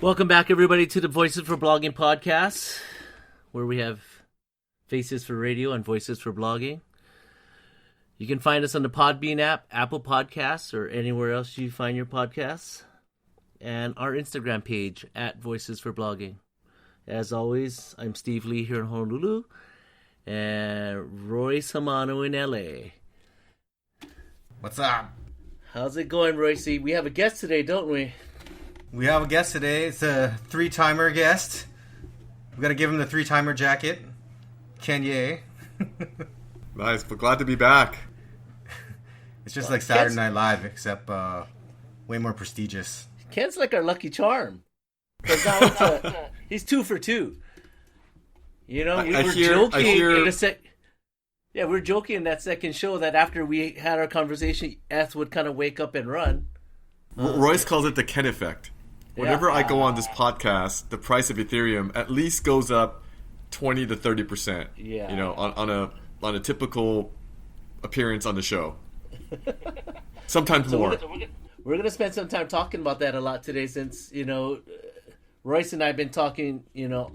Welcome back, everybody, to the Voices for Blogging podcast, where we have faces for radio and voices for blogging. You can find us on the Podbean app, Apple Podcasts, or anywhere else you find your podcasts, and our Instagram page, at Voices for Blogging. As always, I'm Steve Lee here in Honolulu, and Roy Samano in LA. What's up? How's it going, Royce? We have a guest today, don't we? We have a guest today. It's a three-timer guest. We got to give him the three-timer jacket. Ken Yeh. Nice, but glad to be back. It's just like Saturday Night Live, except way more prestigious. Ken's like our lucky charm. Now he's 2 for 2. You know, we were joking in that second show that after we had our conversation, Eth would kind of wake up and run. Royce calls it the Ken effect. Whenever I go on this podcast, the price of Ethereum at least goes up 20 to 30%. Yeah. You know, on a typical appearance on the show. Sometimes more. We're gonna spend some time talking about that a lot today, since Royce and I have been talking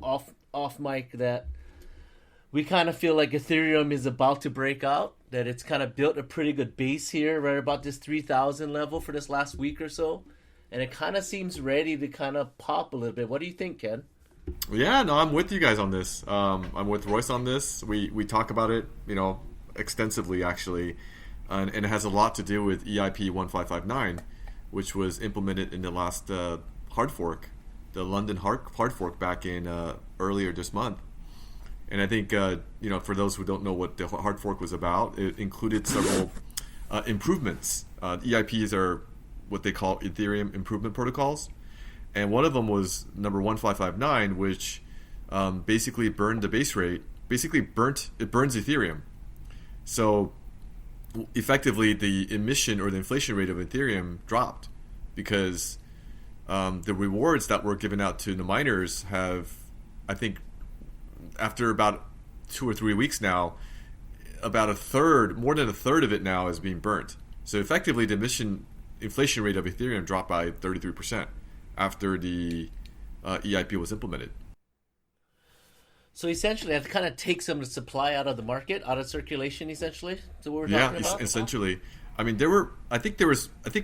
off mic that we kind of feel like Ethereum is about to break out. That it's kind of built a pretty good base here, right about this 3,000 level for this last week or so. And it kind of seems ready to kind of pop a little bit. What do you think, Ken? Yeah, no, I'm with you guys on this. I'm with Royce on this. We talk about it, extensively, actually. And it has a lot to do with EIP 1559, which was implemented in the last hard fork, the London hard fork back in earlier this month. And I think, for those who don't know what the hard fork was about, it included several improvements. EIPs are what they call Ethereum improvement protocols. And one of them was number 1559, which basically burned the base rate. It burns Ethereum. So effectively, the emission or the inflation rate of Ethereum dropped because the rewards that were given out to the miners have, I think, after about 2 or 3 weeks now, more than a third of it now is being burnt. So effectively, the inflation rate of Ethereum dropped by 33% after the EIP was implemented. So essentially, that kind of takes some of the supply out of the market, out of circulation. Essentially, so what we're talking about. Essentially. I mean, I think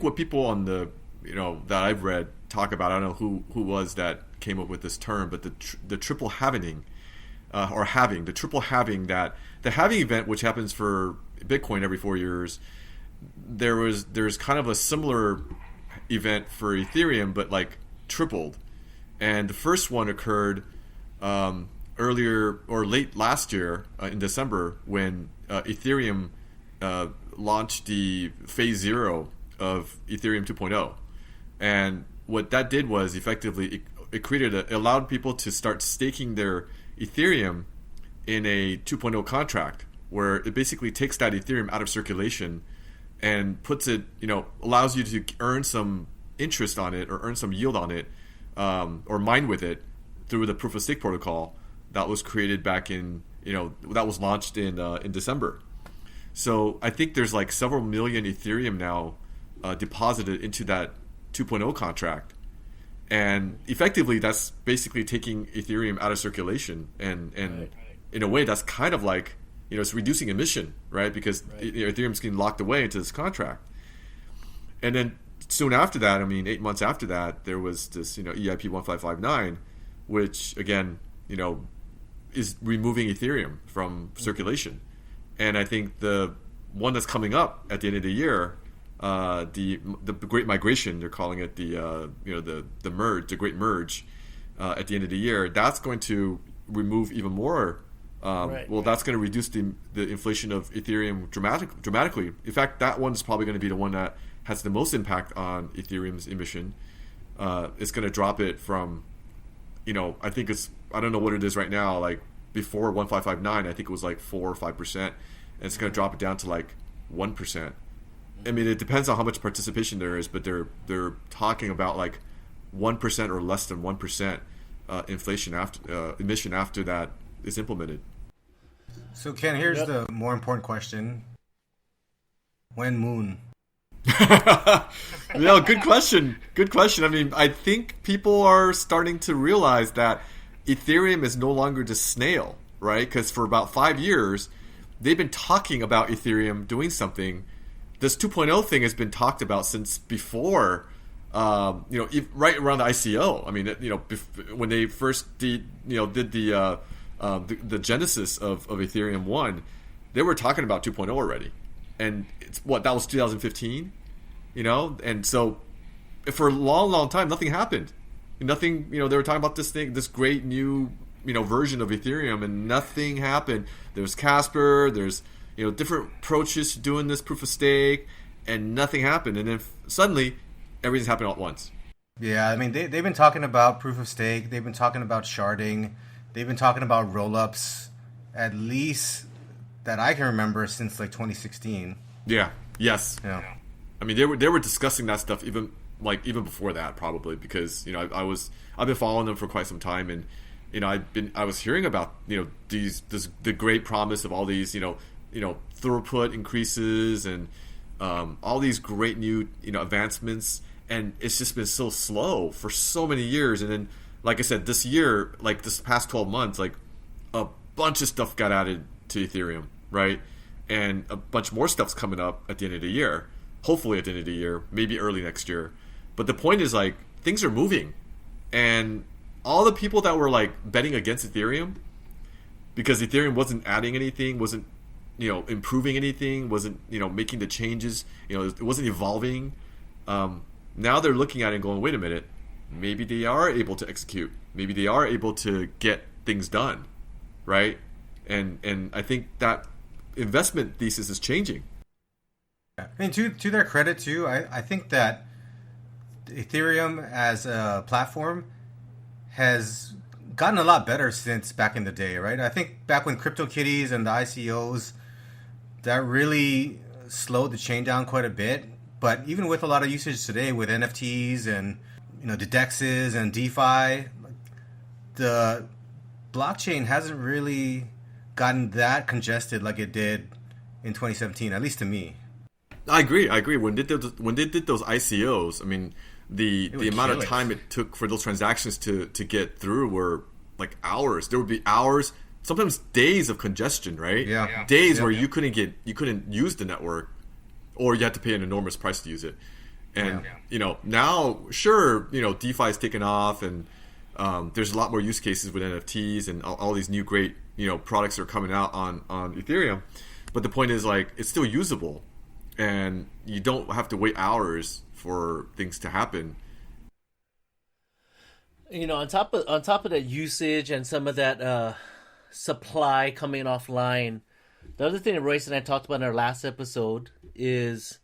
what people on the that I've read talk about. I don't know who was that came up with this term, but the triple halving. The triple halving, that the halving event, which happens for Bitcoin every 4 years, there's kind of a similar event for Ethereum, but like tripled. And the first one occurred earlier or late last year in December when Ethereum launched the phase 0 of Ethereum 2.0. And what that did was effectively it allowed people to start staking their Ethereum in a 2.0 contract, where it basically takes that Ethereum out of circulation and puts it, allows you to earn some interest on it or earn some yield on it, or mine with it through the proof of stake protocol that was created back in, that was launched in December. So I think there's like several million Ethereum now deposited into that 2.0 contract. And effectively, that's basically taking Ethereum out of circulation, and right. In a way, that's kind of like it's reducing emission, right? Because Ethereum's getting locked away into this contract. And then soon after that, 8 months after that, there was this EIP 1559, which again is removing Ethereum from circulation. And I think the one that's coming up at the end of the year, the Great Migration, they're calling it, the Great Merge, at the end of the year, that's going to remove even more. Well, that's going to reduce the inflation of Ethereum dramatically. In fact, that one's probably going to be the one that has the most impact on Ethereum's emission. It's going to drop it from, I think I don't know what it is right now. Like before 1559, I think it was like 4 or 5%, and it's going to drop it down to like 1%. It depends on how much participation there is, but they're talking about like 1% or less than 1% inflation emission after that is implemented. So Ken, here's the more important question: when Moon? No, good question. Good question. I mean, I think people are starting to realize that Ethereum is no longer just snail, right? Because for about 5 years, they've been talking about Ethereum doing something. This 2.0 thing has been talked about since before, right around the ICO. I mean, when they first did the genesis of Ethereum 1, they were talking about 2.0 already. And that was 2015, and so for a long, long time, nothing happened. Nothing, they were talking about this great new, version of Ethereum, and nothing happened. There's Casper, there's, different approaches to doing this proof of stake, and nothing happened. And then suddenly, everything's happening all at once. Yeah, I mean, they've been talking about proof of stake. They've been talking about sharding. They've been talking about roll-ups, at least that I can remember since like 2016. Yeah. Yes. Yeah. I mean, they were discussing that stuff even before that, probably, because I've been following them for quite some time, and I was hearing about the great promise of all these throughput increases and all these great new advancements, and it's just been so slow for so many years. And then, like I said, this year, like this past 12 months, like a bunch of stuff got added to Ethereum, right? And a bunch more stuff's coming up at the end of the year. Hopefully at the end of the year, maybe early next year. But the point is, like, things are moving. And all the people that were, like, betting against Ethereum because Ethereum wasn't adding anything, wasn't, improving anything, wasn't, making the changes, it wasn't evolving. Now they're looking at it and going, wait a minute, maybe they are able to execute. Maybe they are able to get things done, right? And I think that investment thesis is changing. I mean, to their credit too, I think that Ethereum as a platform has gotten a lot better since back in the day, right? I think back when CryptoKitties and the ICOs, that really slowed the chain down quite a bit. But even with a lot of usage today with NFTs and the DEXs and DeFi, the blockchain hasn't really gotten that congested like it did in 2017, at least to me. I agree. When they did those ICOs, I mean, the amount of time it took for those transactions to get through were like hours. There would be hours, sometimes days of congestion, right? Yeah. Days where you couldn't use the network, or you had to pay an enormous price to use it. And now, sure, DeFi is taken off, and there's a lot more use cases with NFTs and all these new great products that are coming out on Ethereum. But the point is, like, it's still usable, and you don't have to wait hours for things to happen. On top of that usage and some of that supply coming offline, the other thing that Royce and I talked about in our last episode is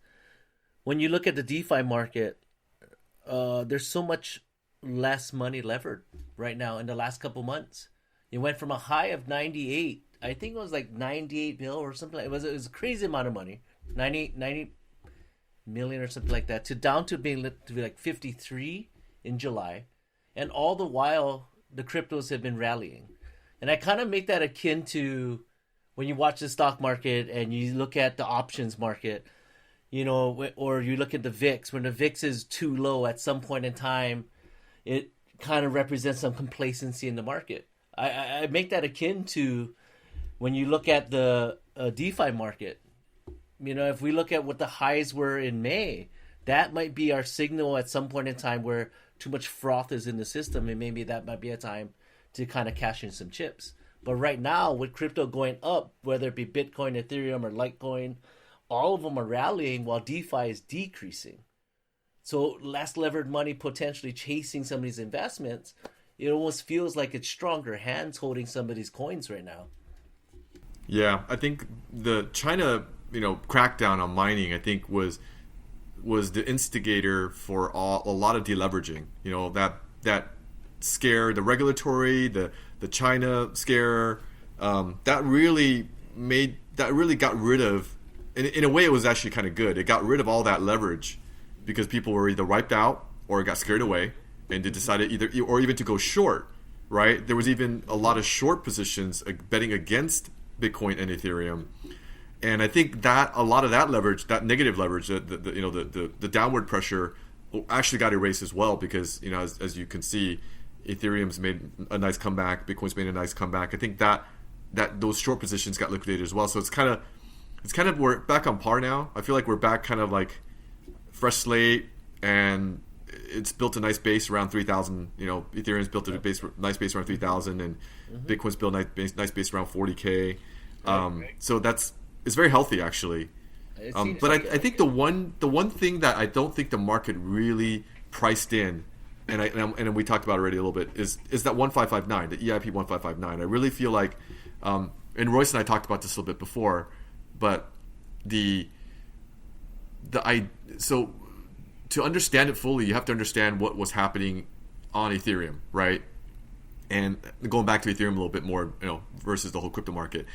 when you look at the DeFi market, there's so much less money levered right now in the last couple months. It went from a high of 98, I think it was like 98 mil or something. It was a crazy amount of money, 90 million or something like that, to down to being to be like 53 in July. And all the while, the cryptos have been rallying. And I kind of make that akin to when you watch the stock market and you look at the options market, or you look at the VIX. When the VIX is too low at some point in time, it kind of represents some complacency in the market. I make that akin to when you look at the DeFi market. If we look at what the highs were in May, that might be our signal at some point in time where too much froth is in the system, and maybe that might be a time to kind of cash in some chips. But right now, with crypto going up, whether it be Bitcoin, Ethereum, or Litecoin, all of them are rallying while DeFi is decreasing. So less levered money potentially chasing some of these investments, it almost feels like it's stronger hands holding some of these coins right now. Yeah, I think the China, crackdown on mining, I think was the instigator for a lot of deleveraging. That scare, the regulatory, the China scare, that really got rid of. In a way, it was actually kind of good. It got rid of all that leverage because people were either wiped out or got scared away, and they decided even to go short. Right? There was even a lot of short positions betting against Bitcoin and Ethereum, And I think that a lot of that leverage, that negative leverage, the downward pressure, actually got erased as well, because as you can see, Ethereum's made a nice comeback, Bitcoin's made a nice comeback. I think that those short positions got liquidated as well. So it's kind of we're back on par now. I feel like we're back kind of like fresh slate, and it's built a nice base around 3,000. Ethereum's built a nice base around 3,000, and Bitcoin's built a nice base around 40K. So it's very healthy, actually. But I think the one thing that I don't think the market really priced in, and we talked about it already a little bit, is that 1559, the EIP 1559. I really feel like, and Royce and I talked about this a little bit before, but so to understand it fully, you have to understand what was happening on Ethereum, right? And going back to Ethereum a little bit more, versus the whole crypto market.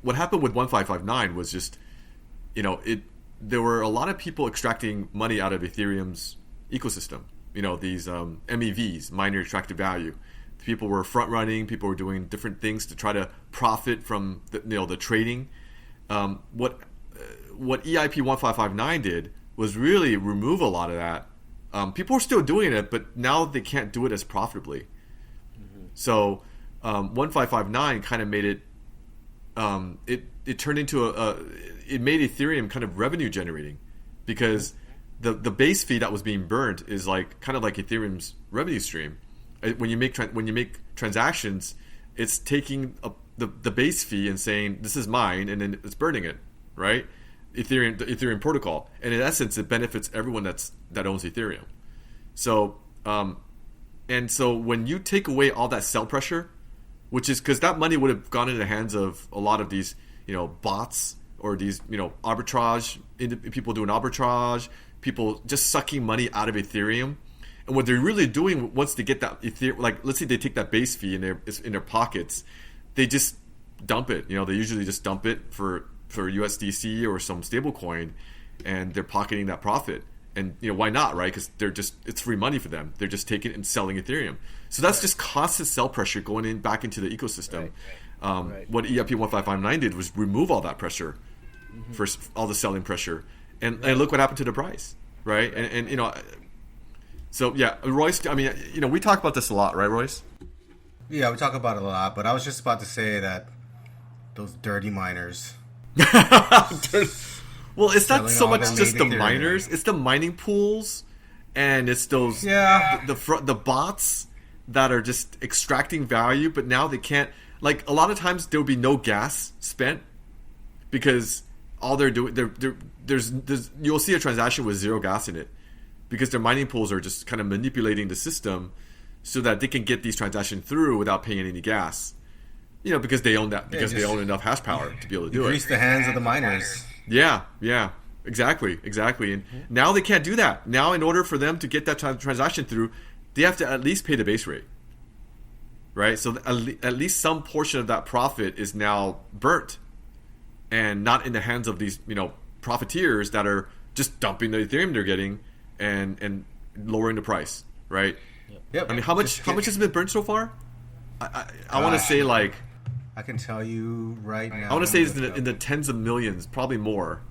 What happened with 1559 was just, there were a lot of people extracting money out of Ethereum's ecosystem. These MEVs, miner extracted value. People were front running. People were doing different things to try to profit from the trading. What EIP 1559 did was really remove a lot of that. People are still doing it, but now they can't do it as profitably. So 1559 kind of made it. It turned into it made Ethereum kind of revenue generating, because the base fee that was being burned is kind of like Ethereum's revenue stream. When you make transactions, it's taking the base fee and saying this is mine, and then it's burning it, right? The Ethereum protocol, and in essence, it benefits everyone that owns Ethereum. So so when you take away all that sell pressure, which is because that money would have gone into the hands of a lot of these, bots, or these, arbitrage, people doing arbitrage, people just sucking money out of Ethereum. And what they're really doing once they get that Ethereum, let's say they take that base fee in their pockets, they just dump it. They usually just dump it for USDC or some stable coin, and they're pocketing that profit. And why not, right? Because it's free money for them. They're just taking it and selling Ethereum. So that's just constant sell pressure going back into the ecosystem. What EIP 1559 did was remove all that pressure, for all the selling pressure, and look what happened to the price, right? And so yeah, Royce. I mean, we talk about this a lot, right, Royce? Yeah, we talk about it a lot. But I was just about to say that those dirty miners. Well, it's not so much just the miners; it's the mining pools, and it's those the bots that are just extracting value, but now they can't. A lot of times there will be no gas spent, because all they're doing there's you'll see a transaction with zero gas in it, because their mining pools are just kind of manipulating the system so that they can get these transactions through without paying any gas. Because they own that, because they own enough hash power to be able to do it. Grease the hands of the miners. Yeah, exactly. And now they can't do that. Now, in order for them to get that transaction through, they have to at least pay the base rate, right? So at least some portion of that profit is now burnt, and not in the hands of these profiteers that are just dumping the Ethereum they're getting and lowering the price, right? Yep. I mean, how much has been burnt so far? I want to say I can tell you right now. I want to say it's in the tens of millions, probably more.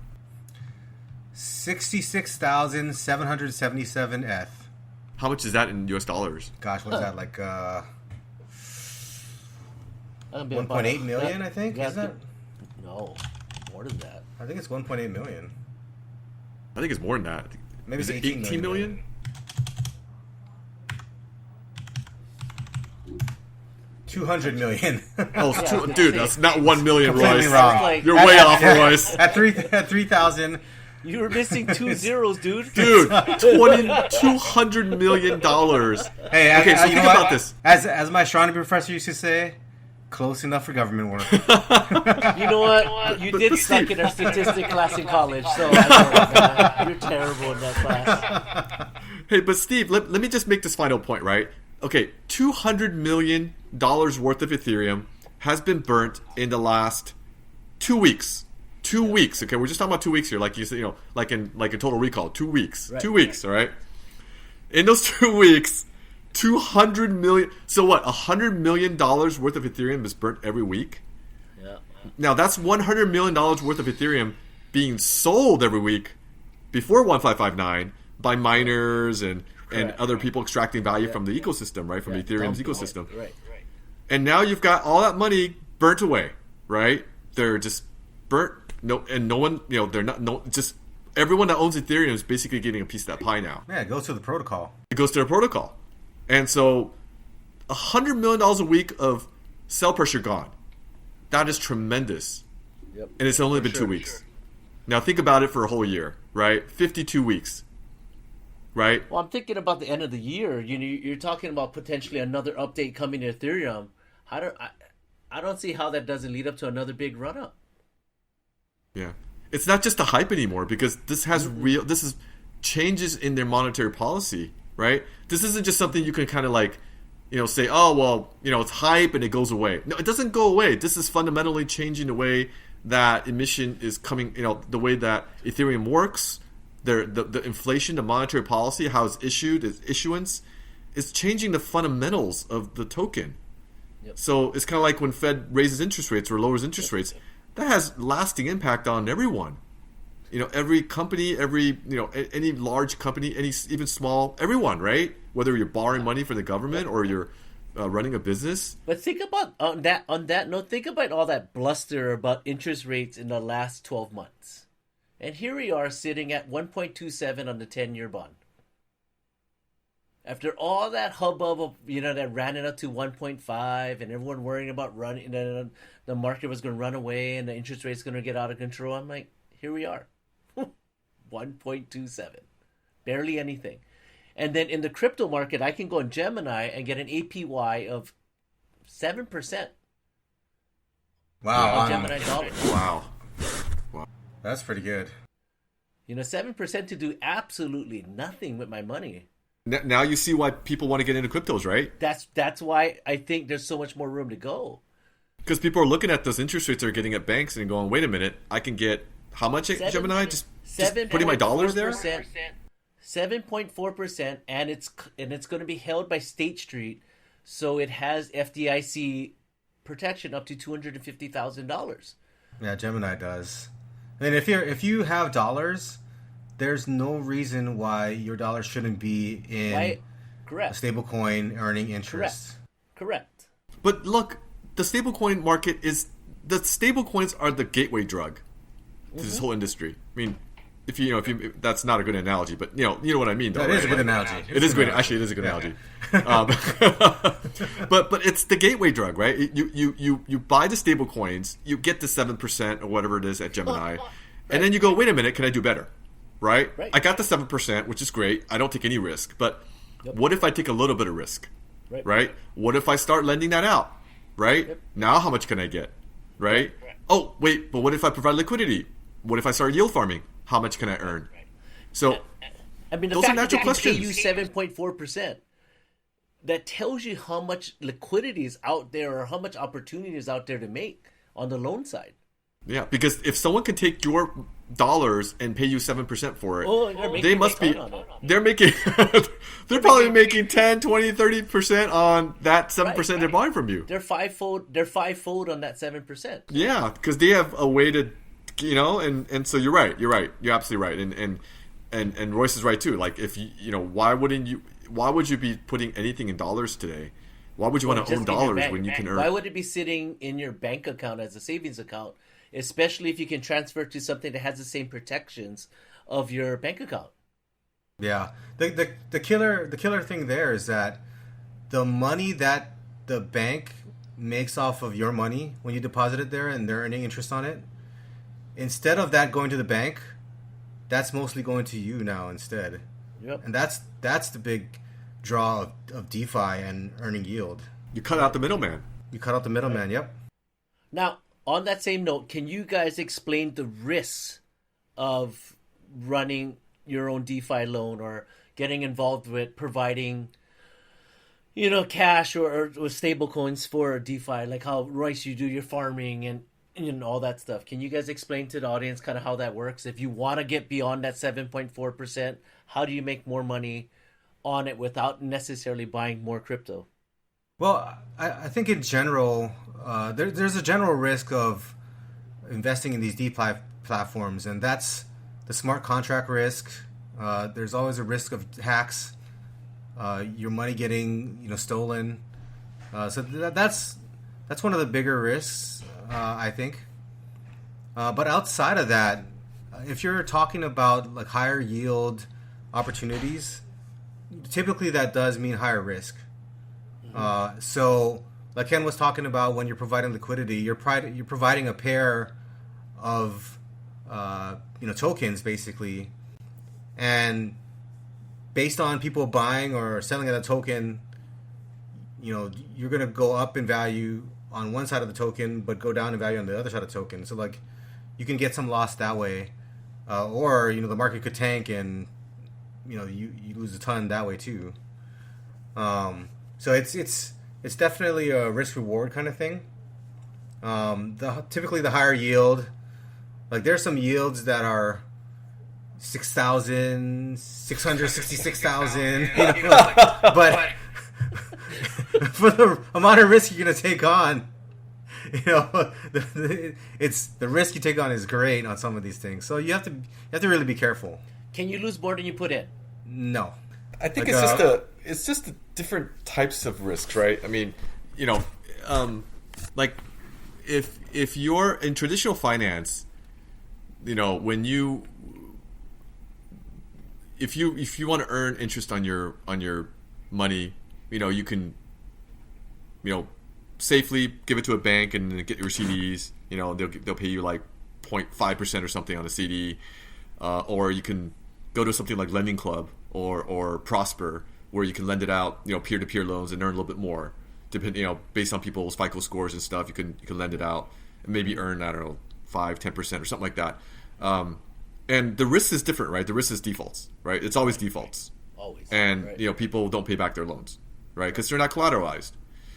66,777 ETH. How much is that in US dollars? Gosh, what's that, 1.8 million, I think? Is that? No, more than that. I think it's 1.8 million. I think it's more than that. Maybe is it's it 18 million? 200 million. Dude, that's not 1 million, Completely Royce. wrong. You're way off, Royce. At 3,000. You were missing 2 zeros, dude. Dude, $200 million. Hey, okay, so think about this. As my astronomy professor used to say, close enough for government work. You know what? You did suck in our statistics class in college, so I know, you're terrible in that class. Hey, but Steve, let me just make this final point, right? Okay, $200 million worth of Ethereum has been burnt in the last 2 weeks. 2 weeks. Okay, we're just talking about 2 weeks here, like you said, like in Total Recall. 2 weeks. Right. 2 weeks. All right. In those 2 weeks, 200 million. So what? $100 million worth of Ethereum is burnt every week. Yeah. Now that's $100 million worth of Ethereum being sold every week before 1559 by miners and other people extracting value from the ecosystem, right? From Ethereum's ecosystem. Right. And now you've got all that money burnt away, right? They're just burnt. No one, they're not. No, just everyone that owns Ethereum is basically getting a piece of that pie now. Yeah, it goes to the protocol. It goes to the protocol, and so $100 million a week of sell pressure gone. That is tremendous. Yep. And it's only been 2 weeks. Now think about it for a whole year, right? 52 weeks, right? Well, I'm thinking about the end of the year. You're talking about potentially another update coming to Ethereum. I don't see how that doesn't lead up to another big run up. Yeah, it's not just a hype anymore because this has this is changes in their monetary policy, right? This isn't just something you can kind of like, say, oh well, it's hype and it goes away. No, it doesn't go away. This is fundamentally changing the way that emission is coming. The way that Ethereum works, the inflation, the monetary policy, how it's issued, its issuance, is changing the fundamentals of the token. Yep. So it's kind of like when Fed raises interest rates or lowers interest rates. That has lasting impact on everyone. Every company, any large company, any even small, everyone, right? Whether you're borrowing money from the government or you're running a business. But think about on that note, think about all that bluster about interest rates in the last 12 months. And here we are sitting at 1.27 on the 10-year bond. After all that hubbub of, that ran it up to 1.5 and everyone worrying about the market was going to run away and the interest rate's going to get out of control. I'm like, here we are. 1.27. Barely anything. And then in the crypto market, I can go in Gemini and get an APY of 7%. Wow. On Gemini dollars. Wow. That's pretty good. 7% to do absolutely nothing with my money. Now you see why people want to get into cryptos, right? That's why I think there's so much more room to go. Because people are looking at those interest rates they're getting at banks and going, wait a minute, I can get how much at Gemini? Just putting my dollars there? 7.4%, and it's going to be held by State Street, so it has FDIC protection up to $250,000. Yeah, Gemini does. I mean, if you have dollars, there's no reason why your dollars shouldn't be in a stablecoin earning interest. Correct. But look, the stablecoin market the stablecoins are the gateway drug to this whole industry. I mean, if you that's not a good analogy, but you know what I mean. Though, that is a good analogy. It is good. Actually, it is a good analogy. But it's the gateway drug, right? You buy the stablecoins, you get the 7% or whatever it is at Gemini, and then you go, wait a minute, can I do better? Right? I got the 7%, which is great. I don't take any risk. But what if I take a little bit of risk? Right? What if I start lending that out? Right? Now how much can I get? Right? Oh, wait, but what if I provide liquidity? What if I start yield farming? How much can I earn? So, I mean, the fact that they can pay you 7.4%, that tells you how much liquidity is out there or how much opportunity is out there to make on the loan side. Yeah, because if someone can take your dollars and pay you 7% for it, they must be they're making they're probably making 10, 20, 30% on that 7% they're buying from you. They're fivefold on that 7%. Yeah, because they have a way to and so you're right. You're absolutely right. And Royce is right too. Like if why would you be putting anything in dollars today? Why would you want to own dollars when you can earn? Why would it be sitting in your bank account as a savings account? Especially if you can transfer to something that has the same protections of your bank account. Yeah, the killer thing there is that the money that the bank makes off of your money when you deposit it there and they're earning interest on it, instead of that going to the bank, that's mostly going to you now instead. Yep. And that's the big draw of DeFi and earning yield. You cut out the middleman. Yep. Now, on that same note, can you guys explain the risks of running your own DeFi loan or getting involved with providing, cash or stable coins for DeFi, like how, Royce, you do your farming and all that stuff? Can you guys explain to the audience kind of how that works? If you want to get beyond that 7.4%, how do you make more money on it without necessarily buying more crypto? Well, I think in general, there's a general risk of investing in these DeFi platforms, and that's the smart contract risk. There's always a risk of hacks, your money getting stolen. So that's one of the bigger risks, I think. But outside of that, if you're talking about like higher yield opportunities, typically that does mean higher risk. So like Ken was talking about, when you're providing liquidity, you're providing a pair of tokens basically, and based on people buying or selling at a token, you're going to go up in value on one side of the token but go down in value on the other side of the token. So like you can get some loss that way, or the market could tank and you lose a ton that way too. So it's definitely a risk reward kind of thing. Typically the higher yield, like there's some yields that are 6,000, 666,000, but for the amount of risk you're gonna take on, it's the risk you take on is great on some of these things. So you have to really be careful. Can you lose more than you put in? No, I think it's just the different types of risks, right? I mean, like if you're in traditional finance, when if you want to earn interest on your money, you can safely give it to a bank and then get your CDs. They'll pay you like 0.5% or something on a CD, or you can go to something like Lending Club or Prosper, where you can lend it out, peer-to-peer loans and earn a little bit more. Based on people's FICO scores and stuff, you can lend it out and maybe earn, I don't know, 5-10% or something like that. And the risk is different, right? The risk is defaults, right? It's always defaults. Always. And right. People don't pay back their loans, right? Because they're not collateralized.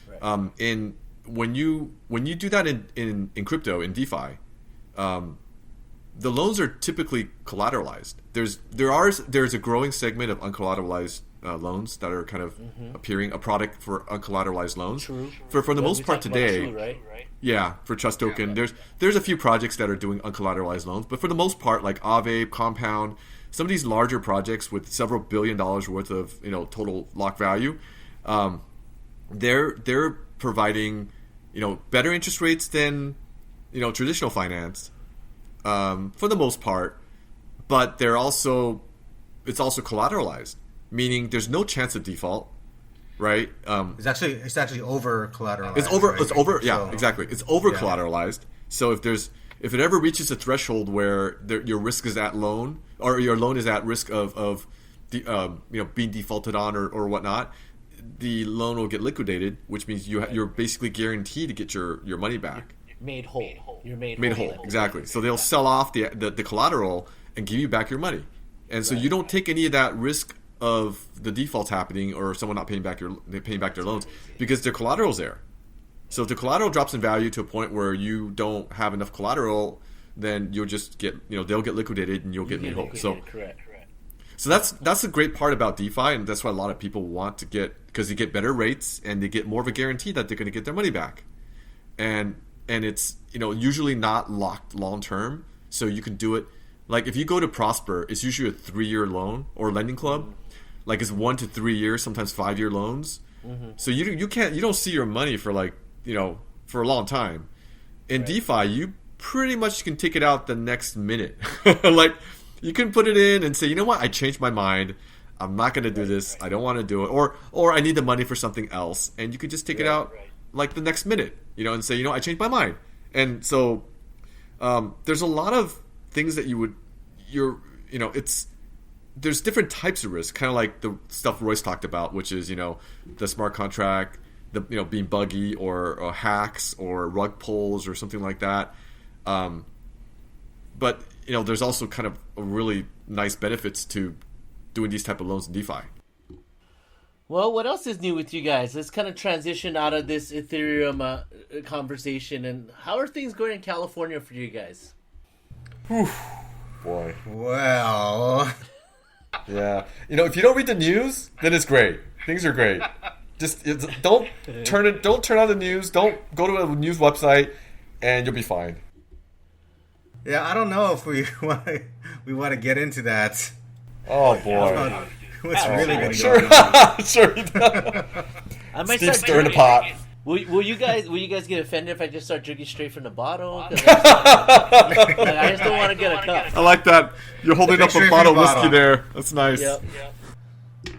Right. And when you do that in crypto, in DeFi, the loans are typically collateralized. There's a growing segment of uncollateralized loans that are kind of appearing, a product for uncollateralized loans. True. For the most part today, true, right? Yeah, for Trust Token, there's a few projects that are doing uncollateralized loans, but for the most part, like Aave, Compound, some of these larger projects with several $1 billion worth of total lock value, they're providing better interest rates than traditional finance, for the most part, but it's also collateralized, meaning there's no chance of default, right? It's actually over collateralized. Exactly. It's over collateralized. So if it ever reaches a threshold where your risk is at loan, or your loan is at risk of being defaulted on or whatnot, the loan will get liquidated, which means you're basically guaranteed to get your money back. Made whole. You're made whole. Exactly. So they'll sell off the collateral and give you back your money, and so you don't take any of that risk of the defaults happening or someone not paying back their loans, because their collateral's there. So if the collateral drops in value to a point where you don't have enough collateral, then you'll just get they'll get liquidated and you'll get made whole. So correct. So that's the great part about DeFi, and that's why a lot of people want to get, because they get better rates and they get more of a guarantee that they're going to get their money back, and it's usually not locked long term, so you can do it. Like if you go to Prosper, it's usually a 3-year loan, or Lending Club, like it's 1 to 3 years, sometimes 5-year loans. So you don't see your money for for a long time. In DeFi, you pretty much can take it out the next minute. Like you can put it in and say, you know what, I changed my mind. I'm not going to do this. I don't want to do it, or I need the money for something else, and you could just take it out like the next minute, and say, I changed my mind. And so there's a lot of things that there's different types of risk, kind of like the stuff Royce talked about, which is the smart contract, the being buggy, or hacks, or rug pulls, or something like that. But there's also kind of a really nice benefits to doing these type of loans in DeFi. Well, what else is new with you guys? Let's kind of transition out of this Ethereum conversation. And how are things going in California for you guys? Whew. Boy. Well. Yeah. If you don't read the news, then it's great. Things are great. Just don't turn on the news. Don't go to a news website, and you'll be fine. Yeah, I don't know if we want to get into that. Oh boy. What's really going to Sure. go on? Sure. I might Steve start stirring the drinking. pot. Will you guys get offended if I just start drinking straight from the bottle? 'Cause I just don't want to get a cup. I like that. You're holding The up a big bottle of straight whiskey bottle. there. That's nice. Yep.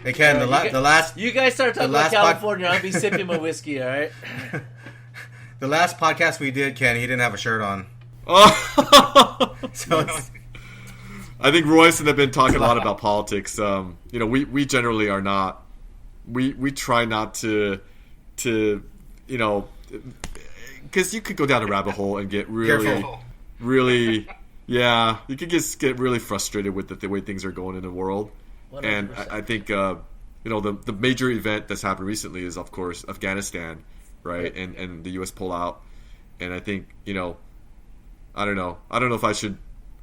Hey Ken, the last You guys start talking the about last pod- California. I'll be sipping my whiskey. All right. the last podcast we did, Ken, he didn't have a shirt on. Oh. So it's, I think Royce and I have been talking a lot about politics. We generally are not. We try not to because you could go down a rabbit hole and get Careful. really, yeah, you could just get really frustrated with the way things are going in the world. 100%. And I think the major event that's happened recently is, of course, Afghanistan, right? And the U.S. pullout. And I think I don't know if I should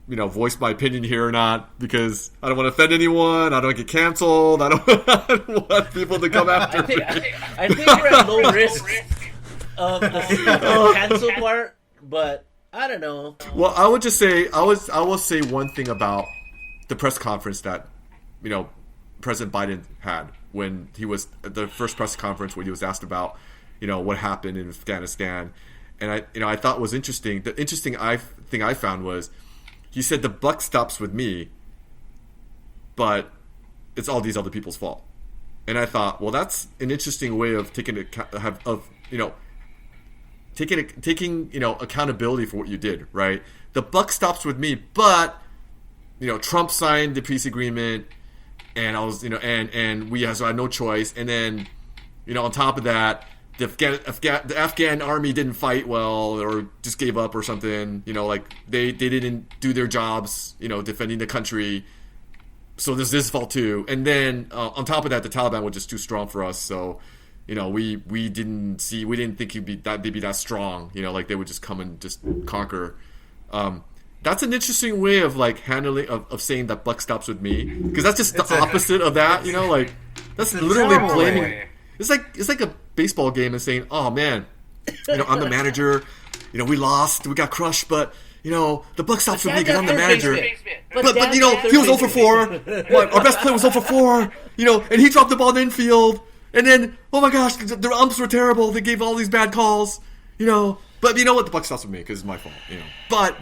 voice my opinion here or not, because I don't want to offend anyone. I don't get canceled. I don't want people to come after I think we're at low risk of the cancel part, but I don't know. Well, I would just say I will say one thing about the press conference that President Biden had when he was the first press conference when he was asked about what happened in Afghanistan, and I thought was interesting. The interesting thing I found was he said the buck stops with me, but it's all these other people's fault. And I thought, well, that's an interesting way of taking accountability for what you did, right? The buck stops with me, but Trump signed the peace agreement, and I was and we had no choice. And then on top of that, the Afghan army didn't fight well, or just gave up or something. They didn't do their jobs, defending the country. So there's this fault too. And then on top of that, the Taliban were just too strong for us. So we didn't think they'd be that strong. Like they would just come and just conquer. That's an interesting way of handling of saying that buck stops with me, because that's just the opposite of that. That's literally blaming. way. It's like a baseball game and saying, "Oh man, I'm the manager. We lost, we got crushed, but the buck stops with me because I'm the manager." But he was 0 for 4. What, our best player was 0 for 4. And he dropped the ball in the infield. And then, oh my gosh, the umps were terrible. They gave all these bad calls. But you know what? The buck stops with me because it's my fault. But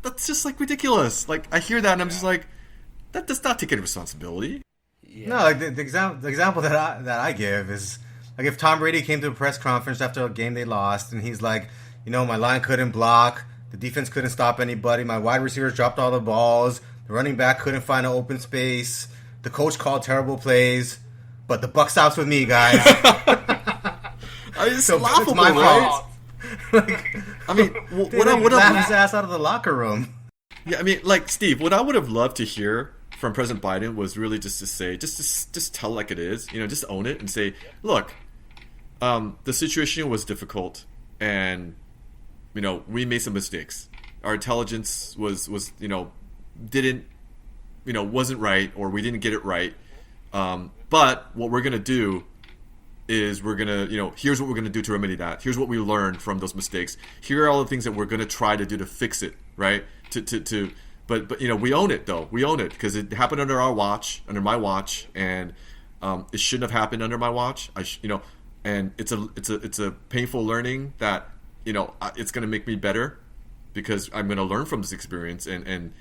that's just ridiculous. I hear that and I'm just like, that does not take any responsibility. No, like the example that I give is if Tom Brady came to a press conference after a game they lost, and he's like, my line couldn't block, the defense couldn't stop anybody, my wide receivers dropped all the balls, the running back couldn't find an open space, the coach called terrible plays, but the buck stops with me, guys. It's So laughable, it's my right? fault. I mean, what laugh his ass out of the locker room. Yeah, I mean, Steve, what I would have loved to hear from President Biden was really just to say, just tell like it is, just own it and say, look, the situation was difficult, and we made some mistakes. Our intelligence was didn't wasn't right, or we didn't get it right. But what we're gonna do is we're gonna here's what we're gonna do to remedy that. Here's what we learned from those mistakes. Here are all the things that we're gonna try to do to fix it, right? But we own it though. We own it because it happened under my watch, and it shouldn't have happened under my watch. And it's a painful learning that it's going to make me better, because I'm going to learn from this experience and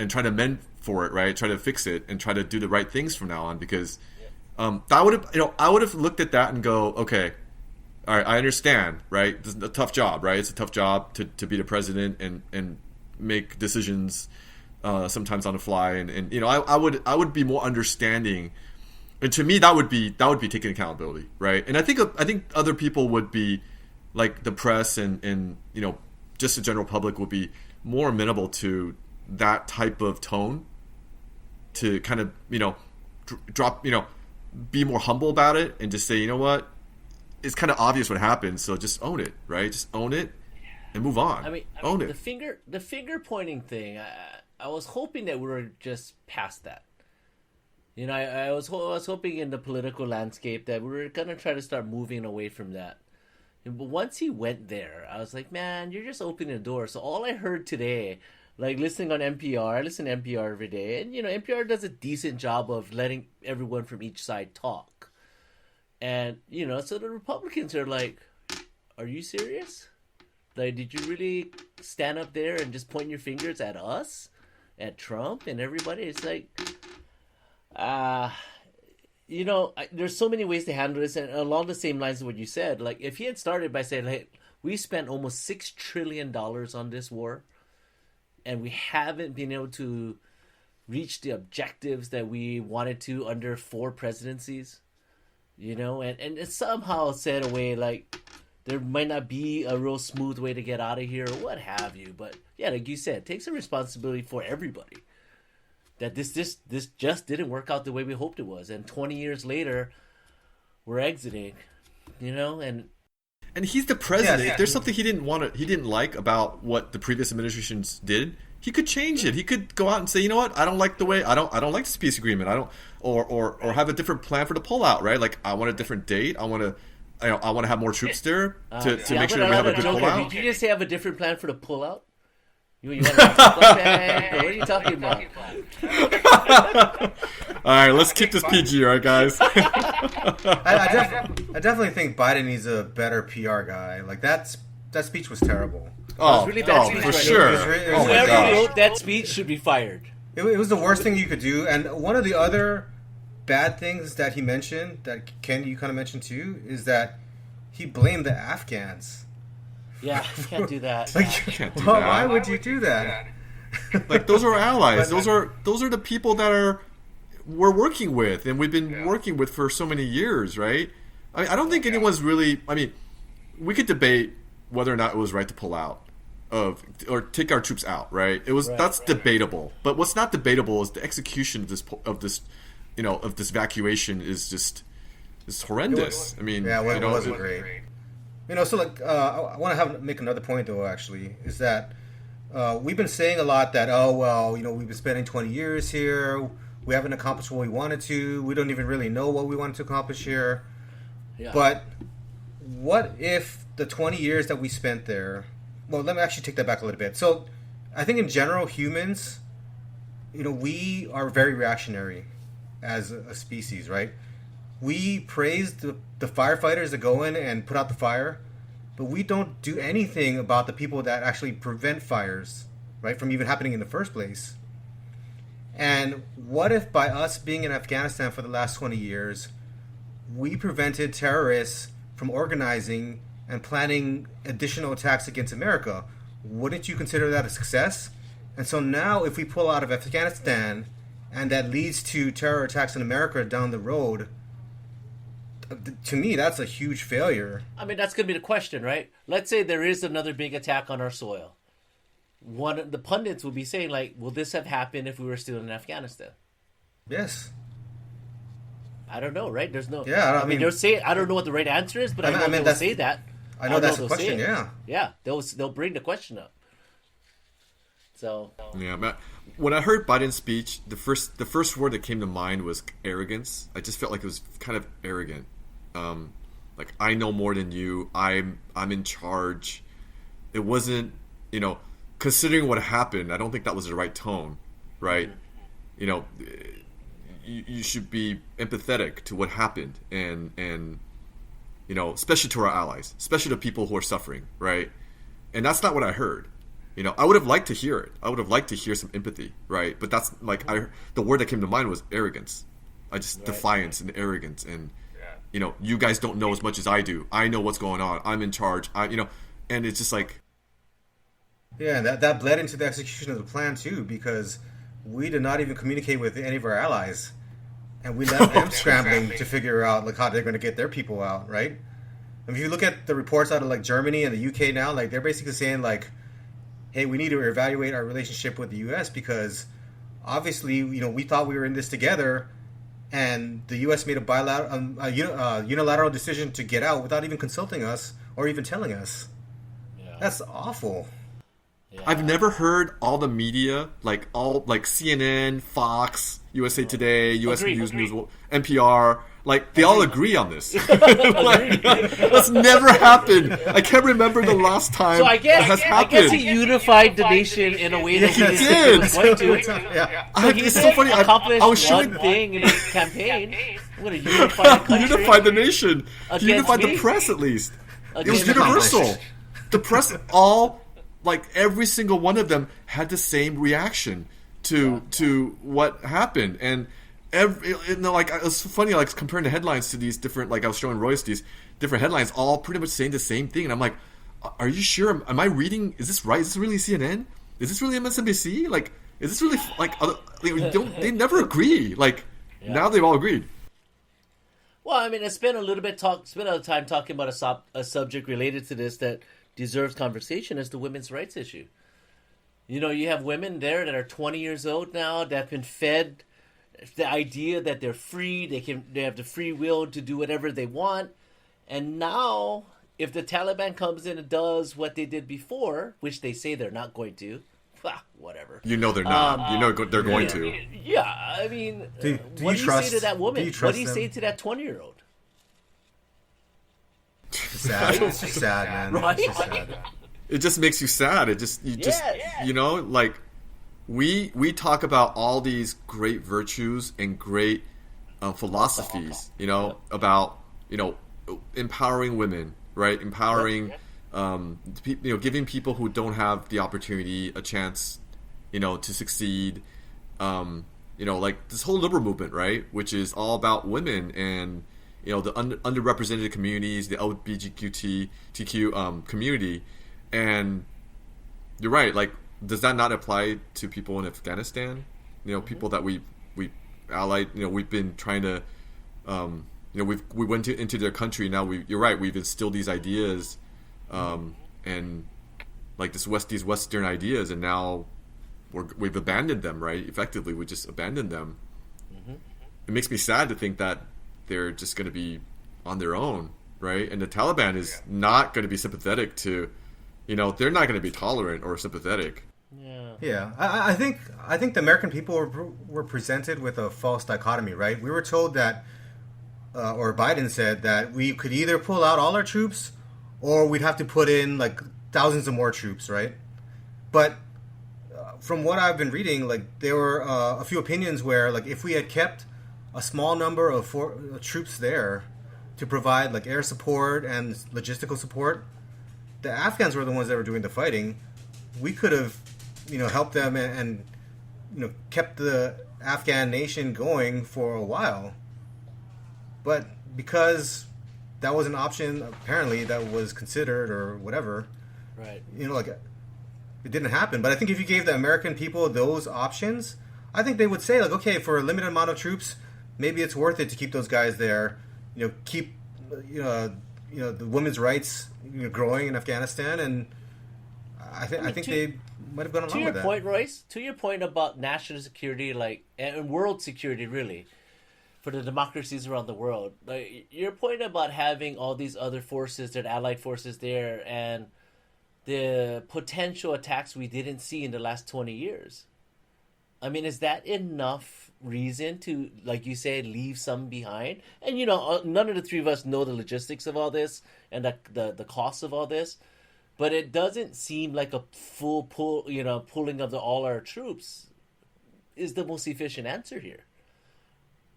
try to mend for it, right? Try to fix it and try to do the right things from now on. Because I would have looked at that and go, okay, all right, I understand, right? This is a tough job, right? It's a tough job to be the president and make decisions sometimes on the fly, and I would be more understanding, and to me that would be taking accountability, right? And I think other people would be, like the press and just the general public would be more amenable to that type of tone, to kind of drop be more humble about it and just say, you know what, it's kind of obvious what happened, so just own it, right? Just own it and move on. I mean, own it. The finger pointing thing. I was hoping that we were just past that. I was hoping in the political landscape that we were gonna try to start moving away from that. But once he went there, I was like, man, you're just opening the door. So all I heard today, like listening on NPR, I listen to NPR every day, and NPR does a decent job of letting everyone from each side talk. And so the Republicans are like, are you serious? Like, did you really stand up there and just point your fingers at us, at Trump and everybody? It's like, there's so many ways to handle this, and along the same lines of what you said, like if he had started by saying, hey, we spent almost $6 trillion on this war, and we haven't been able to reach the objectives that we wanted to under 4 presidencies, and it's somehow said away like there might not be a real smooth way to get out of here or what have you. But yeah, like you said, take some responsibility for everybody. That this just didn't work out the way we hoped it was, and 20 years later, we're exiting, and he's the president. If there's something he didn't like about what the previous administrations did, he could change it. He could go out and say, you know what, I don't like like this peace agreement. I don't, or have a different plan for the pullout, right? Like I want a different date. I want to have more troops there to make sure that we have a good pullout. Did you just say have a different plan for the pullout? You want to talk about that? What are you talking about? All right, let's keep this PG, all right, guys? I definitely think Biden needs a better PR guy. Like that speech was terrible. Oh, really bad speech, for right? sure. Whoever wrote that speech should be fired. It was the worst thing you could do. And one of the other bad things that he mentioned, that Ken, you kind of mentioned too, is that he blamed the Afghans. Yeah, you can't do that. Why would you do that? Like those are allies. Those are the people that we're working with, and we've been working with for so many years, right? I don't think anyone's really. I mean, we could debate whether or not it was right to pull out or take our troops out, right? That's debatable. But what's not debatable is the execution of this evacuation is horrendous. It wasn't great. So like I want to make another point though. Actually, is that we've been saying a lot that we've been spending 20 years here. We haven't accomplished what we wanted to. We don't even really know what we wanted to accomplish here. Yeah. But what if the 20 years that we spent there? Well, let me actually take that back a little bit. So, I think in general, humans, we are very reactionary as a species, right? We praise the firefighters that go in and put out the fire, but we don't do anything about the people that actually prevent fires, right, from even happening in the first place. And what if by us being in Afghanistan for the last 20 years, we prevented terrorists from organizing and planning additional attacks against America? Wouldn't you consider that a success? And so now if we pull out of Afghanistan and that leads to terror attacks in America down the road, to me, that's a huge failure. I mean, that's going to be the question, right? Let's say there is another big attack on our soil. One of the pundits will be saying, like, will this have happened if we were still in Afghanistan? Yes. I don't know, right? There's no... Yeah, I mean, they'll say... I don't know what the right answer is, but I know they'll say that. I know that's the question, yeah. Yeah, they'll bring the question up. So... Yeah, Matt, when I heard Biden's speech, the first word that came to mind was arrogance. I just felt like it was kind of arrogant. Like, I know more than you. I'm in charge. It wasn't, considering what happened, I don't think that was the right tone, right? Mm-hmm. You should be empathetic to what happened and especially to our allies, especially to people who are suffering, right? And that's not what I heard. I would have liked to hear it. I would have liked to hear some empathy, right? But that's like the word that came to mind was arrogance. Defiance and arrogance, and you guys don't know as much as I do. I know what's going on. I'm in charge. And it's just like, yeah, and that bled into the execution of the plan too, because we did not even communicate with any of our allies, and we left them scrambling to figure out like how they're going to get their people out, right? And if you look at the reports out of like Germany and the UK now, like they're basically saying like, hey, we need to evaluate our relationship with the U.S. because obviously, we thought we were in this together, and the U.S. made a unilateral decision to get out without even consulting us or even telling us. Yeah. That's awful. Yeah. I've never heard all the media, like CNN, Fox, USA Today, US News, NPR, Like they all agree on this. Like, that's never happened. I can't remember the last time So I that has guess happened. he unified the nation in a way that he did. was going to. Yeah. So he It's so funny. I accomplished was showing one thing in his campaign. I'm going to unify the country. unified the nation. Against He unified me? the press at least. It was Against universal. The press all, like every single one of them had the same reaction to what happened. And like it was funny, like comparing the headlines to these different, like I was showing Royce these different headlines, all pretty much saying the same thing. And I'm like, are you sure? Am I reading? Is this right? Is this really CNN? Is this really MSNBC? Like, is this really like? They never agree. Like now they've all agreed. Well, I mean, spent a little time talking about a subject related to this that deserves conversation is the women's rights issue. You know, you have women there that are 20 years old now that have been fed the idea that they're free, they have the free will to do whatever they want, and now if the Taliban comes in and does what they did before, which they say they're not going to, whatever. You know they're not. You know they're going to. Yeah, I mean, Do what you do trust, you say to that woman? do you What do you trust say them? to that 20-year-old? Sad. It's just sad, man. Right? It's just sad. It just makes you sad. You know, like we talk about all these great virtues and great philosophies, you know, about, you know, empowering women, right? Empowering, you know, giving people who don't have the opportunity a chance, you know, to succeed. You know, like this whole liberal movement, right? Which is all about women and, you know, the underrepresented communities, the LGBTQ community. And you're right. Like, does that not apply to people in Afghanistan? You know, people that we allied. You know, we've been trying to. You know, we went into their country. Now you're right. We've instilled these ideas, and like these Western ideas, and now we've abandoned them. Right? Effectively, we just abandoned them. Mm-hmm. It makes me sad to think that they're just going to be on their own, right? And the Taliban is not going to be sympathetic to. You know, they're not going to be tolerant or sympathetic. Yeah. I think the American people were presented with a false dichotomy, right? We were told that, or Biden said that we could either pull out all our troops, or we'd have to put in like thousands of more troops, right? But from what I've been reading, like there were a few opinions where, like, if we had kept a small number of troops there to provide like air support and logistical support. The Afghans were the ones that were doing the fighting. We could have, you know, helped them and you know, kept the Afghan nation going for a while. But because that was an option, apparently, that was considered or whatever, right? You know, like it didn't happen. But I think if you gave the American people those options, I think they would say, like, okay, for a limited amount of troops, maybe it's worth it to keep those guys there. You know, keep you know the women's rights growing in Afghanistan, and I think they might have gone along with that. To your point, Royce, to your point about national security, like, and world security, really, for the democracies around the world, like your point about having all these other forces, that allied forces there, and the potential attacks we didn't see in the last 20 years. I mean, is that enough reason to, like you say, leave some behind? And, you know, none of the three of us know the logistics of all this and the cost of all this. But it doesn't seem like a full pulling of all our troops is the most efficient answer here.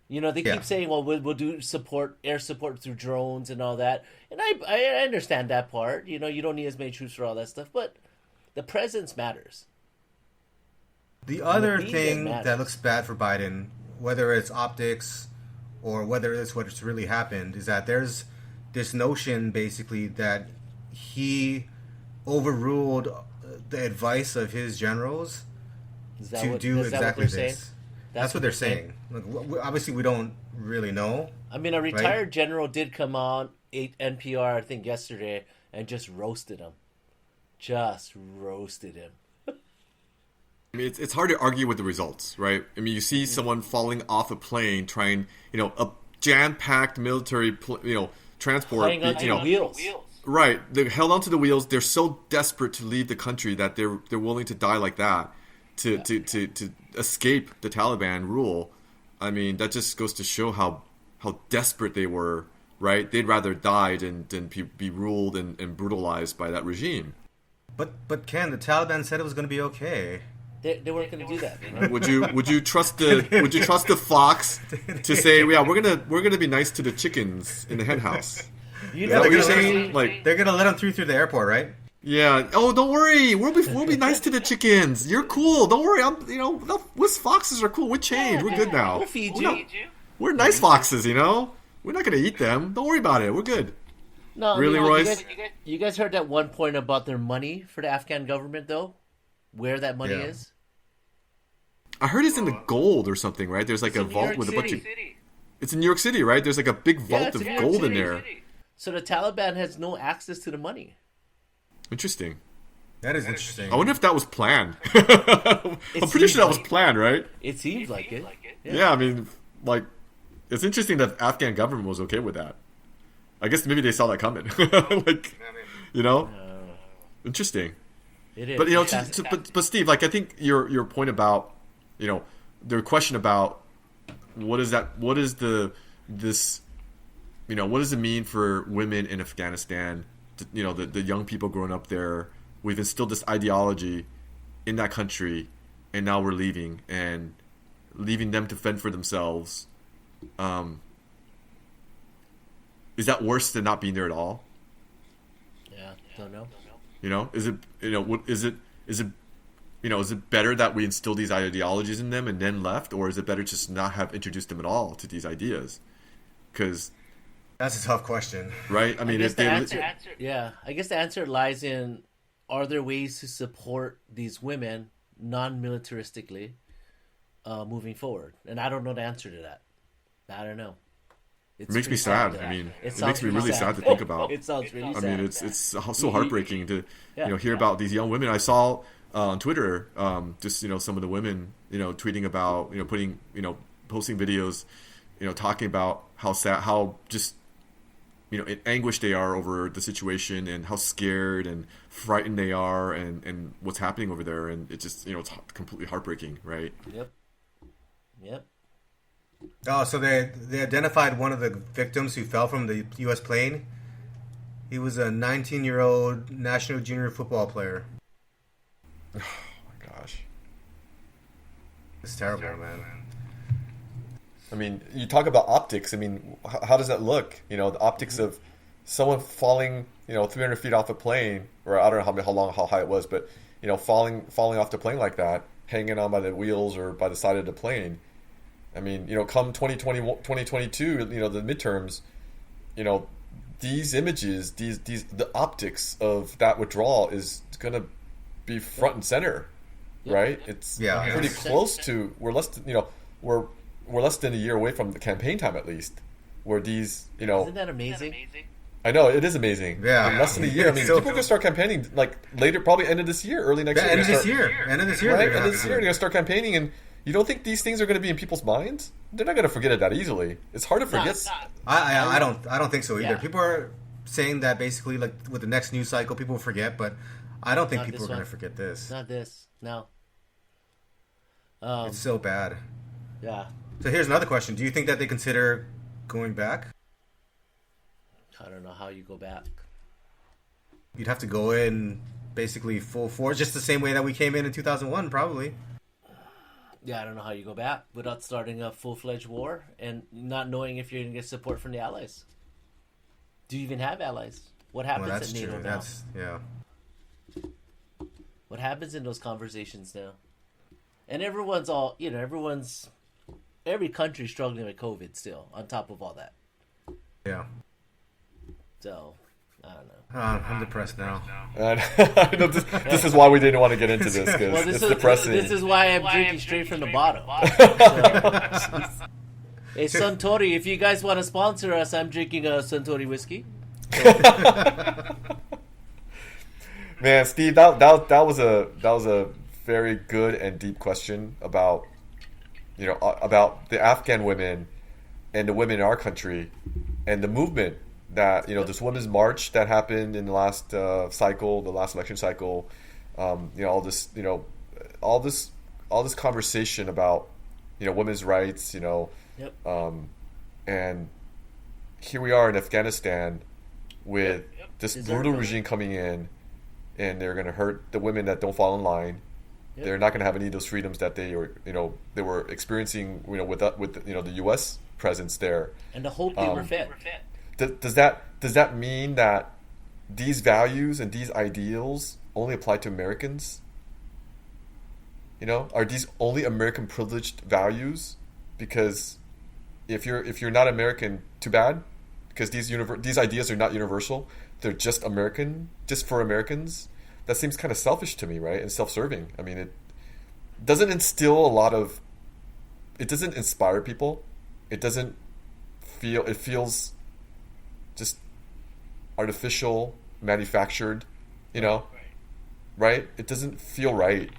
You know, they keep saying, well, we'll do air support through drones and all that. And I understand that part. You know, you don't need as many troops for all that stuff. But the presence matters. The other thing that looks bad for Biden, whether it's optics or whether it's what's really happened, is that there's this notion basically that he overruled the advice of his generals to do exactly this. That's what they're saying. Like, obviously, we don't really know. I mean, a retired general did come on NPR, I think, yesterday and just roasted him. I mean, it's hard to argue with the results, right? I mean, you see someone falling off a plane trying, you know, a jam-packed military, transport. Hanging onto the wheels. Right. They're held onto the wheels. They're so desperate to leave the country that they're willing to die like that to escape the Taliban rule. I mean, that just goes to show how desperate they were, right? They'd rather die than be ruled and brutalized by that regime. But Ken, the Taliban said it was going to be okay. They weren't going to do that. You know? Would you trust the fox to say, yeah, we're gonna be nice to the chickens in the hen house? You Yeah, know, they're you're gonna saying? Like, They're going to let them through the airport, right? yeah. Oh, don't worry. We'll be nice to the chickens. You're cool. Don't worry. Us foxes are cool. We changed. We're good now. We'll feed We're you. not- We're nice foxes, you know. We're not gonna eat them. Don't worry about it. We're good. No, Really, Royce? You guys heard that one point about their money for the Afghan government, though? Where that money Yeah. is? I heard it's in the gold or something, right? There's like It's a in New vault York with a bunch of. City. It's in New York City, right? There's like a big vault it's of in New York gold in City. there. So the Taliban has no access to the money. Interesting. That is interesting. I wonder if that was planned. I'm pretty sure that was planned, right? It seems like it. Yeah, I mean, like, it's interesting that the Afghan government was okay with that. I guess maybe they saw that coming. Like, you know, interesting. It is. But you know, It's but Steve, like, I think your point about, you know, the question about what is this, you know, what does it mean for women in Afghanistan? You know, the young people growing up there. We've instilled this ideology in that country, and now we're leaving them to fend for themselves. Is that worse than not being there at all? Yeah, don't know. You know, is it better that we instill these ideologies in them and then left, or is it better just not have introduced them at all to these ideas? Because That's a tough question. right, I mean, I guess if the they answer, I guess the answer lies in: are there ways to support these women non-militaristically moving forward? And I don't know the answer to that. I don't know. it makes me pretty sad. to- I mean, it sounds makes me pretty really sad to think about. It sounds really I sad. mean, it's so heartbreaking to Yeah. hear about these young women. I saw on Twitter just some of the women tweeting about putting posting videos talking about how sad, how just in anguish they are over the situation and how scared and frightened they are and what's happening over there, and it just it's completely heartbreaking, right? Yep. Oh, so they identified one of the victims who fell from the U.S. plane. He was a 19-year-old national junior football player. Oh my gosh. It's terrible, man. I mean, you talk about optics. I mean, how does that look? The optics of someone falling, 300 feet off a plane, or I don't know how high it was, but falling off the plane like that, hanging on by the wheels or by the side of the plane. I mean, come 2022, the midterms, these images, the optics of that withdrawal is going to be front and center, right? It's pretty close to. We're less than a year away from the campaign time, at least, where these, Isn't that amazing? I know, it is amazing. Yeah. In less than a year. I mean, people are going to start campaigning like later, probably end of this year, early next year. End of this year. End of this year. Right? End of this year, they're going to start campaigning, and you don't think these things are going to be in people's minds? They're not going to forget it that easily. It's hard to forget. I don't think so either. Yeah. People are saying that basically, like with the next news cycle, people will forget, but I don't think Not people this are going to one. forget this. Not this. No. It's so bad. Yeah. So here's another question: do you think that they consider going back? I don't know how you go back. You'd have to go in basically full force, just the same way that we came in 2001, probably. Yeah, I don't know how you go back without starting a full-fledged war and not knowing if you're going to get support from the allies. Do you even have allies? What happens Well, that's at NATO true. now? What happens in those conversations now? And everyone's every country's struggling with COVID still, on top of all that. Yeah. So, I don't know. I'm depressed now. I know this is why we didn't want to get into this, because Well, it's depressing. This is why I'm drinking straight from the bottom. So, hey, Suntory, if you guys want to sponsor us, I'm drinking a Suntory whiskey. Man, Steve, that was a very good and deep question about about the Afghan women and the women in our country and the movement that this women's march that happened in the last cycle, the last election cycle. All this conversation about women's rights. Yep. and here we are in Afghanistan with this brutal regime coming in, and they're going to hurt the women that don't fall in line. Yep. They're not going to have any of those freedoms that they were experiencing, with the U.S. presence there, and the hope they were fed. Does that mean that these values and these ideals only apply to Americans? Are these only American privileged values? Because if you're not American, too bad. Because these ideas are not universal. They're just American, just for Americans. That seems kind of selfish to me, right? And self-serving. I mean, it doesn't instill it doesn't inspire people. It feels just artificial, manufactured, right? It doesn't feel right.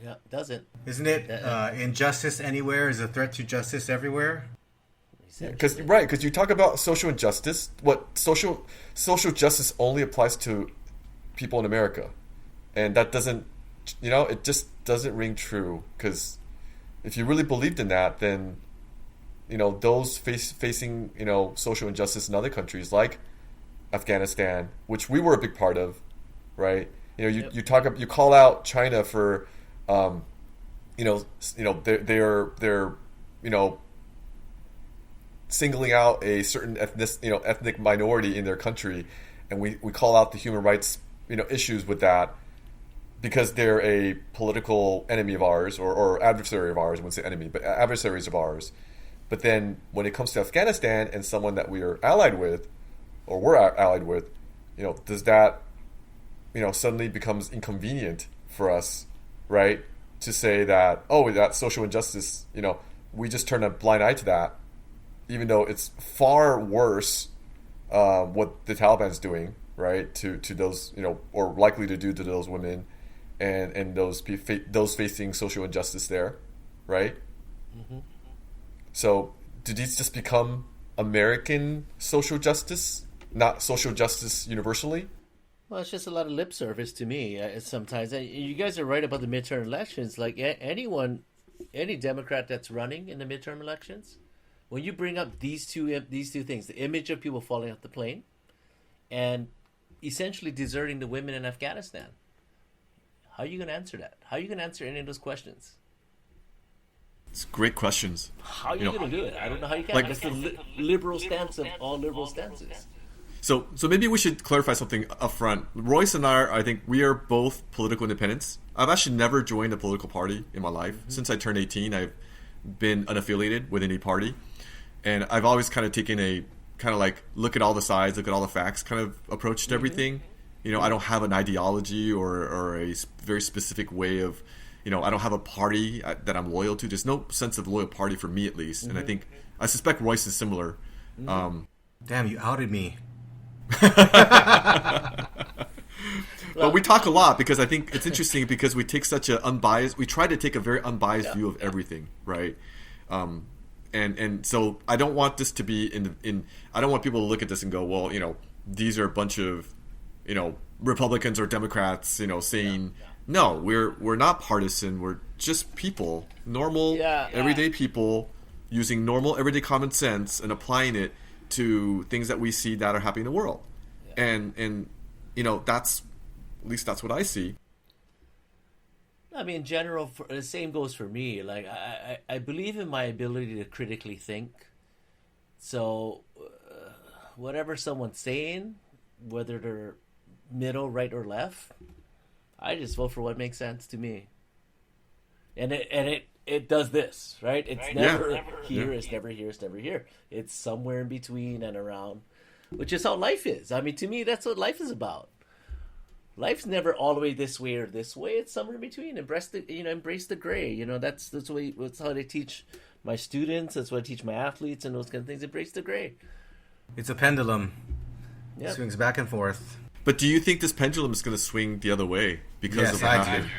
Yeah, it doesn't. Isn't it injustice anywhere is a threat to justice everywhere? Because you talk about social injustice. What social justice only applies to people in America, and that doesn't, it just doesn't ring true. Because if you really believed in that, then those facing social injustice in other countries like Afghanistan, which we were a big part of, right? You call out China for they're singling out a certain ethnic minority in their country, and we call out the human rights issues with that because they're a political enemy of ours or adversary of ours. I wouldn't say enemy, but adversaries of ours. But then when it comes to Afghanistan and someone that we are allied with, or we're allied with, does that suddenly becomes inconvenient for us, right? To say that, that's social injustice, we just turn a blind eye to that, even though it's far worse what the Taliban's doing, right, to those, or likely to do to those women and those facing social injustice there, right? Mm-hmm. So do these just become American social justice, not social justice universally? Well, it's just a lot of lip service to me sometimes. You guys are right about the midterm elections. Like any Democrat that's running in the midterm elections, when you bring up these two things, the image of people falling off the plane and essentially deserting the women in Afghanistan, how are you going to answer that? How are you going to answer any of those questions? It's great questions. How are you going to do it? I don't know how you can. It's the liberal stance of all liberal stances. So maybe we should clarify something up front. Royce and I think we are both political independents. I've actually never joined a political party in my life. Mm-hmm. Since I turned 18, I've been unaffiliated with any party. And I've always kind of taken a kind of like look at all the sides, look at all the facts kind of approach to everything. I don't have an ideology or a very specific way of, I don't have a party that I'm loyal to. There's no sense of loyal party for me, at least. Mm-hmm. And I suspect Royce is similar. Mm-hmm. Damn, you outed me. But we talk a lot because I think it's interesting because we take such we try to take a very unbiased view of everything, right? And so I don't want this to be I don't want people to look at this and go, well, these are a bunch of, Republicans or Democrats, saying, no, we're not partisan. We're just people, normal, everyday people using normal, everyday common sense and applying it to things that we see that are happening in the world. And that's, at least that's what I see. I mean, in general, the same goes for me. Like, I believe in my ability to critically think. So, whatever someone's saying, whether they're middle, right, or left, I just vote for what makes sense to me. And it does this, right? It's never here, it's never here, it's never here. It's somewhere in between and around, which is how life is. I mean, to me, that's what life is about. Life's never all the way this way or this way. It's somewhere in between. Embrace the gray. That's how they teach my students. That's what I teach my athletes and those kind of things. Embrace the gray. It's a pendulum. Yep. It swings back and forth. But do you think this pendulum is going to swing the other way because of what happened?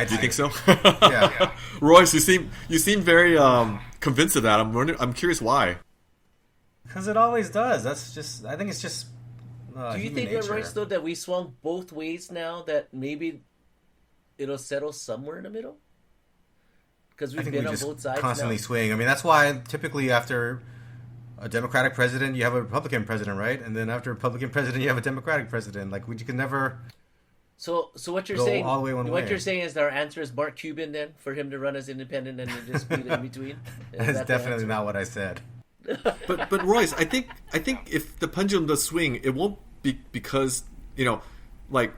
Do you think so? Yeah. Royce, you seem very convinced of that. I'm curious why. Because it always does. I think it's just. Do you think that, Royce, though, that we swung both ways now? That maybe it'll settle somewhere in the middle? Because we've been on both sides. Constantly swing. I mean, that's why typically after a Democratic president, you have a Republican president, right? And then after a Republican president, you have a Democratic president. Like, you can never. So what you're go saying? all the way one what way. you're saying is our answer is Mark Cuban then for him to run as independent and just split in between. That's definitely not what I said. But Royce, I think if the pendulum does swing, it won't be because like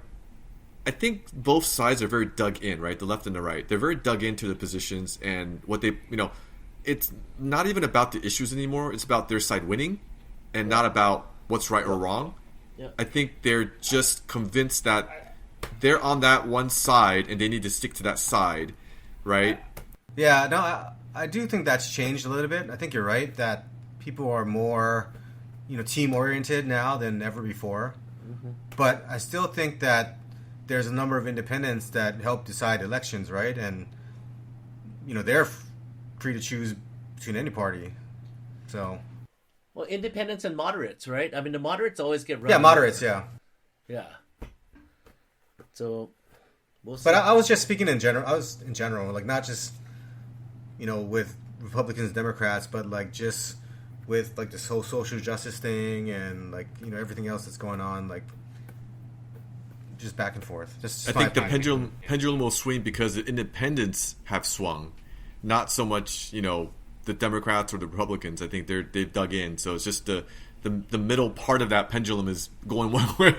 I think both sides are very dug in, right? The left and the right, they're very dug into the positions and what they it's not even about the issues anymore. It's about their side winning, and not about what's right or wrong. Yeah. I think they're just convinced that they're on that one side and they need to stick to that side, right? Yeah, no, I do think that's changed a little bit. I think you're right that people are more, team oriented now than ever before. Mm-hmm. But I still think that there's a number of independents that help decide elections, right? And they're free to choose between any party. So, well, independents and moderates, right? I mean, the moderates always get run. Yeah, moderates, yeah. So, we'll see. But I was just speaking in general. I was in general, like not just with Republicans and Democrats, but like just with like this whole social justice thing and like everything else that's going on, like just back and forth. I think the pendulum will swing because the independents have swung, not so much the Democrats or the Republicans. I think they've dug in, so it's just the middle part of that pendulum is going one way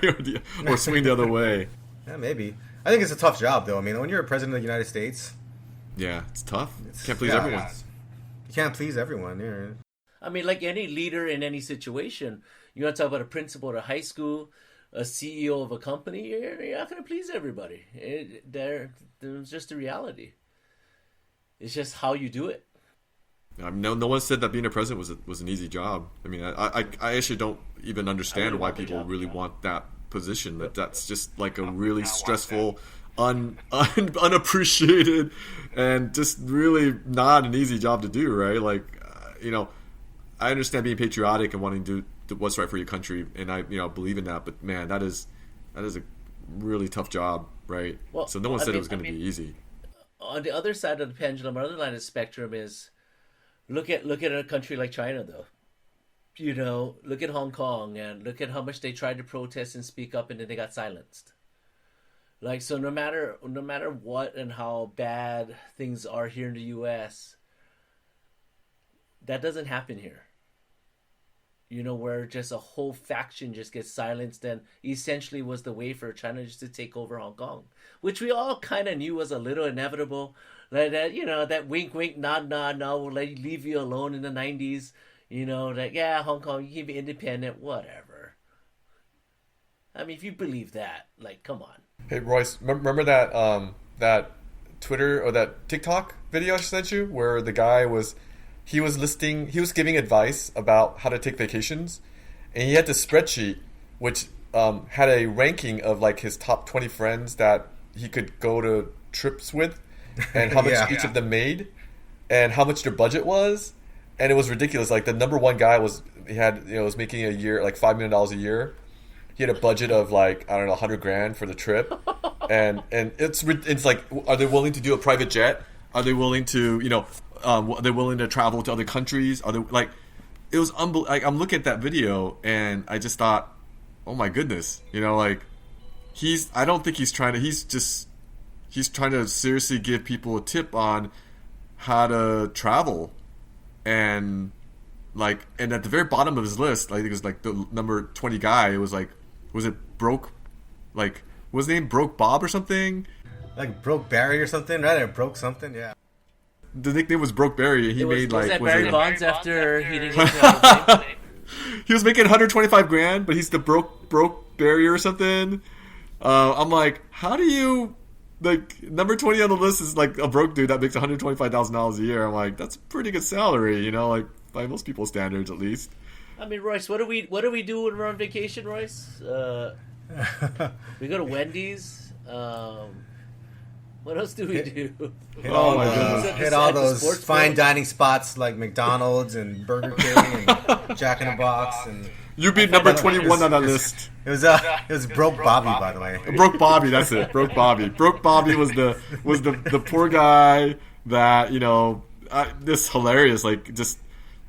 or swing the other way. Yeah, maybe. I think it's a tough job, though. I mean, when you're a president of the United States, yeah, it's tough. You can't please everyone. You can't please everyone. Yeah. I mean, like any leader in any situation, you want to talk about a principal at a high school, a CEO of a company, you're not going to please everybody. There's just the reality. It's just how you do it. No one said that being a president was an easy job. I mean, I actually don't even understand why people really want that position. That's just like a really stressful, unappreciated, and just really not an easy job to do, right? Like, I understand being patriotic and wanting to do what's right for your country, and I believe in that. But man, that is a really tough job, right? Well, so no one said it was going to be easy. On the other side of the pendulum, other line of the spectrum is look at a country like China, though. Look at Hong Kong and look at how much they tried to protest and speak up, and then they got silenced. Like, so no matter what and how bad things are here in the U.S., that doesn't happen here. Where just a whole faction just gets silenced and essentially was the way for China just to take over Hong Kong, which we all kind of knew was a little inevitable. Like that, that wink, wink, nod, nod, no, we'll leave you alone in the 90s. Hong Kong, you can be independent, whatever. I mean, if you believe that, like, come on. Hey, Royce, remember that Twitter or that TikTok video I sent you where the guy was giving advice about how to take vacations, and he had this spreadsheet which had a ranking of like his top 20 friends that he could go to trips with, and how much each of them made, and how much their budget was. And it was ridiculous. Like the number one guy was making a year like $5 million a year. He had a budget of like, I don't know, $100,000 for the trip, and it's like, are they willing to do a private jet? Are they willing to are they willing to travel to other countries? Are they like? It was like, I'm looking at that video and I just thought, oh my goodness, like I don't think he's trying to. He's trying to seriously give people a tip on how to travel. And at the very bottom of his list, I think it was like the number 20 guy. It was like, was it Broke? Like, was his name Broke Bob or something? Like Broke Barry or something, right? Or Broke something, yeah. The nickname was Broke Barry. He made like. Was that Barry Bonds after he didn't get to He was making $125,000, but he's the broke Barry or something. I'm like, how do you? Like, number 20 on the list is like a broke dude that makes $125,000 a year. I'm like, that's a pretty good salary, like by most people's standards at least. I mean, Royce, what do we do when we're on vacation, Royce? We go to Wendy's. What else do we do? Hit all those fine dining spots like McDonald's and Burger King and Jack in the Box and. You beat number 21 on that list. It was Broke Bobby, by the way. Broke Bobby, that's it. Broke Bobby. Broke Bobby was the poor guy that this hilarious, like just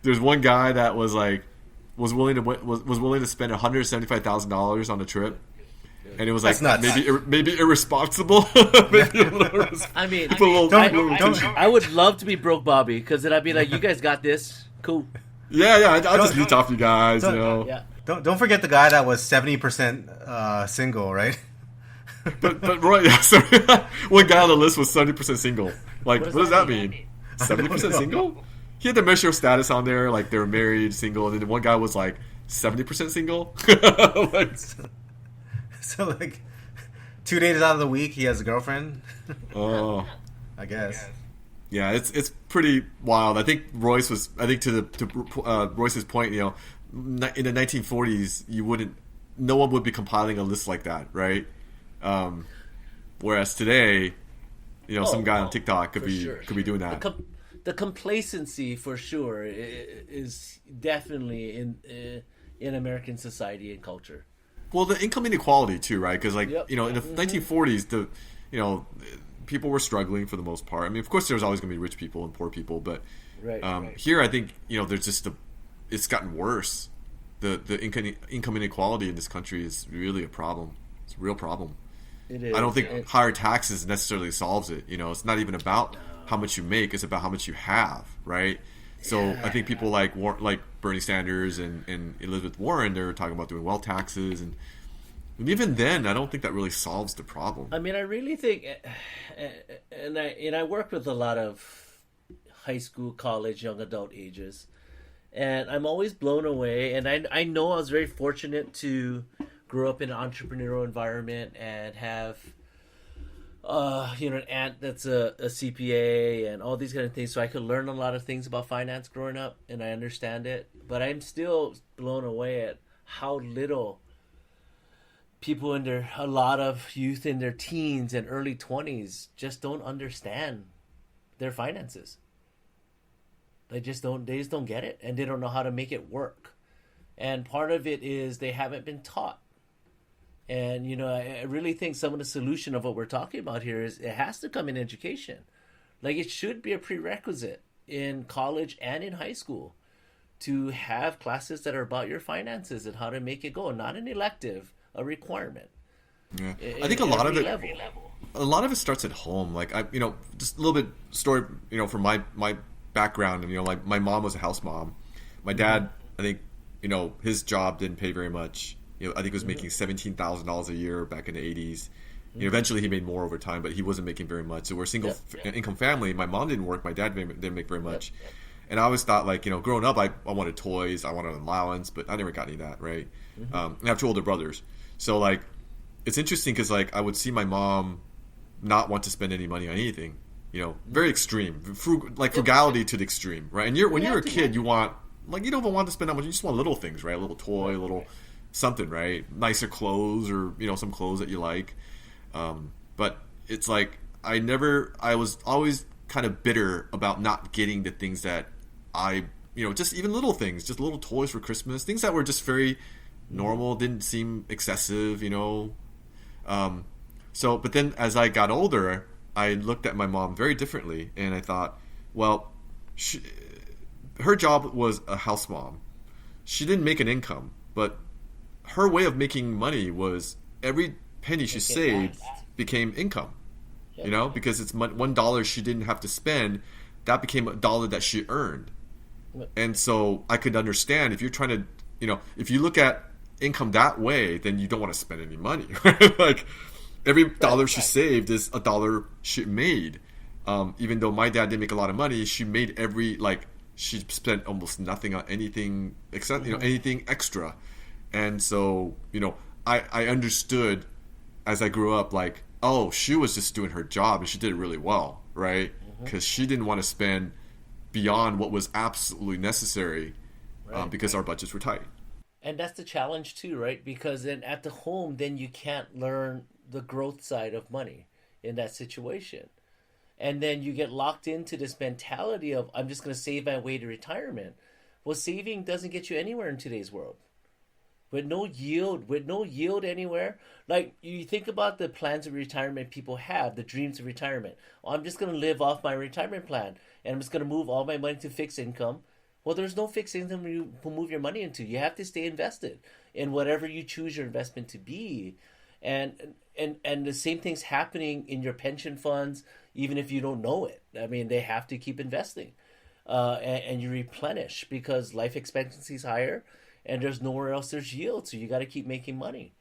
there's one guy that was like was willing to spend $175,000 on the trip, and it was like maybe irresponsible. Maybe a little I mean, don't. I would love to be broke Bobby, because then I'd be like, you guys got this, cool. Yeah, I'll just leech off you guys, you know. Yeah. Don't forget the guy that was 70% single, right? But Roy, yeah, sorry. One guy on the list was 70% single. Like, what does that mean? 70% single? He had the measure of status on there, like they were married, single, and then one guy was like 70% single. Like, so like 2 days out of the week he has a girlfriend. Oh, I guess. Yeah, it's pretty wild. I think to Royce's point, you know, in the 1940s, no one would be compiling a list like that, right? Whereas today, you know, some guy on TikTok could be doing that. The complacency, for sure, is definitely in American society and culture. Well, the income inequality too, right? Because you know, in the 1940s, people were struggling for the most part. I mean, of course, there was always going to be rich people and poor people, but here, I think, you know, there's just it's gotten worse. The income inequality in this country is really a problem. It's a real problem. It is. I don't think higher taxes necessarily solves it. You know, it's not even about how much you make; it's about how much you have, right? So I think people like Bernie Sanders and Elizabeth Warren, they're talking about doing wealth taxes, and even then, I don't think that really solves the problem. I mean, I really think, and I worked with a lot of high school, college, young adult ages, and I'm always blown away. And I know I was very fortunate to grow up in an entrepreneurial environment and have you know, an aunt that's a CPA and all these kind of things, so I could learn a lot of things about finance growing up, and I understand it. But I'm still blown away at how little people a lot of youth in their teens and early 20s just don't understand their finances. They just don't get it, and they don't know how to make it work. And part of it is they haven't been taught. And, you know, I really think some of the solution of what we're talking about here is it has to come in education. Like, it should be a prerequisite in college and in high school to have classes that are about your finances and how to make it go. Not an elective, a requirement. Yeah. I think a lot of it starts at home. Like, you know, just a little bit story, you know, from my background. And, you know, like, my mom was a house mom. My dad, I think, you know, his job didn't pay very much. You know, I think he was making $17,000 a year back in the 80s. You know, eventually he made more over time, but he wasn't making very much. So we're a single income family. My mom didn't work. My dad didn't make very much. And I always thought, like, you know, growing up, I wanted toys. I wanted an allowance, but I never got any of that, right? I have two older brothers. So, like, it's interesting because, like, I would see my mom not want to spend any money on anything. You know, very extreme. Frugality to the extreme, right? And when you're a kid, you want, like, you don't even want to spend that much. You just want little things, right? A little toy, a little something, right? Nicer clothes, or, you know, some clothes that you like. But it's like I was always kind of bitter about not getting the things that you know, just even little things, just little toys for Christmas, things that were just very normal, didn't seem excessive, you know. But then as I got older, I looked at my mom very differently, and I thought, well, her job was a house mom. She didn't make an income, but her way of making money was every penny she saved became income, you know, because it's $1 she didn't have to spend, that became $1 that she earned. And so I could understand if you're trying to, you know, if you look at income that way, then you don't want to spend any money. Like, every dollar she saved is a dollar she made. Even though my dad didn't make a lot of money, she made she spent almost nothing on anything except, you know, anything extra. And so, you know, I understood as I grew up, like, oh, she was just doing her job and she did it really well, right? Because she didn't want to spend beyond what was absolutely necessary, because our budgets were tight. And that's the challenge too, right? Because then at the home, then you can't learn the growth side of money in that situation. And then you get locked into this mentality of, I'm just going to save my way to retirement. Well, saving doesn't get you anywhere in today's world. With no yield anywhere. Like, you think about the plans of retirement people have, the dreams of retirement. Oh, I'm just going to live off my retirement plan, and I'm just going to move all my money to fixed income. Well, there's no fixed income you move your money into. You have to stay invested in whatever you choose your investment to be, and the same thing's happening in your pension funds, even if you don't know it. I mean, they have to keep investing, and you replenish because life expectancy is higher, and there's nowhere else there's yield, so you got to keep making money.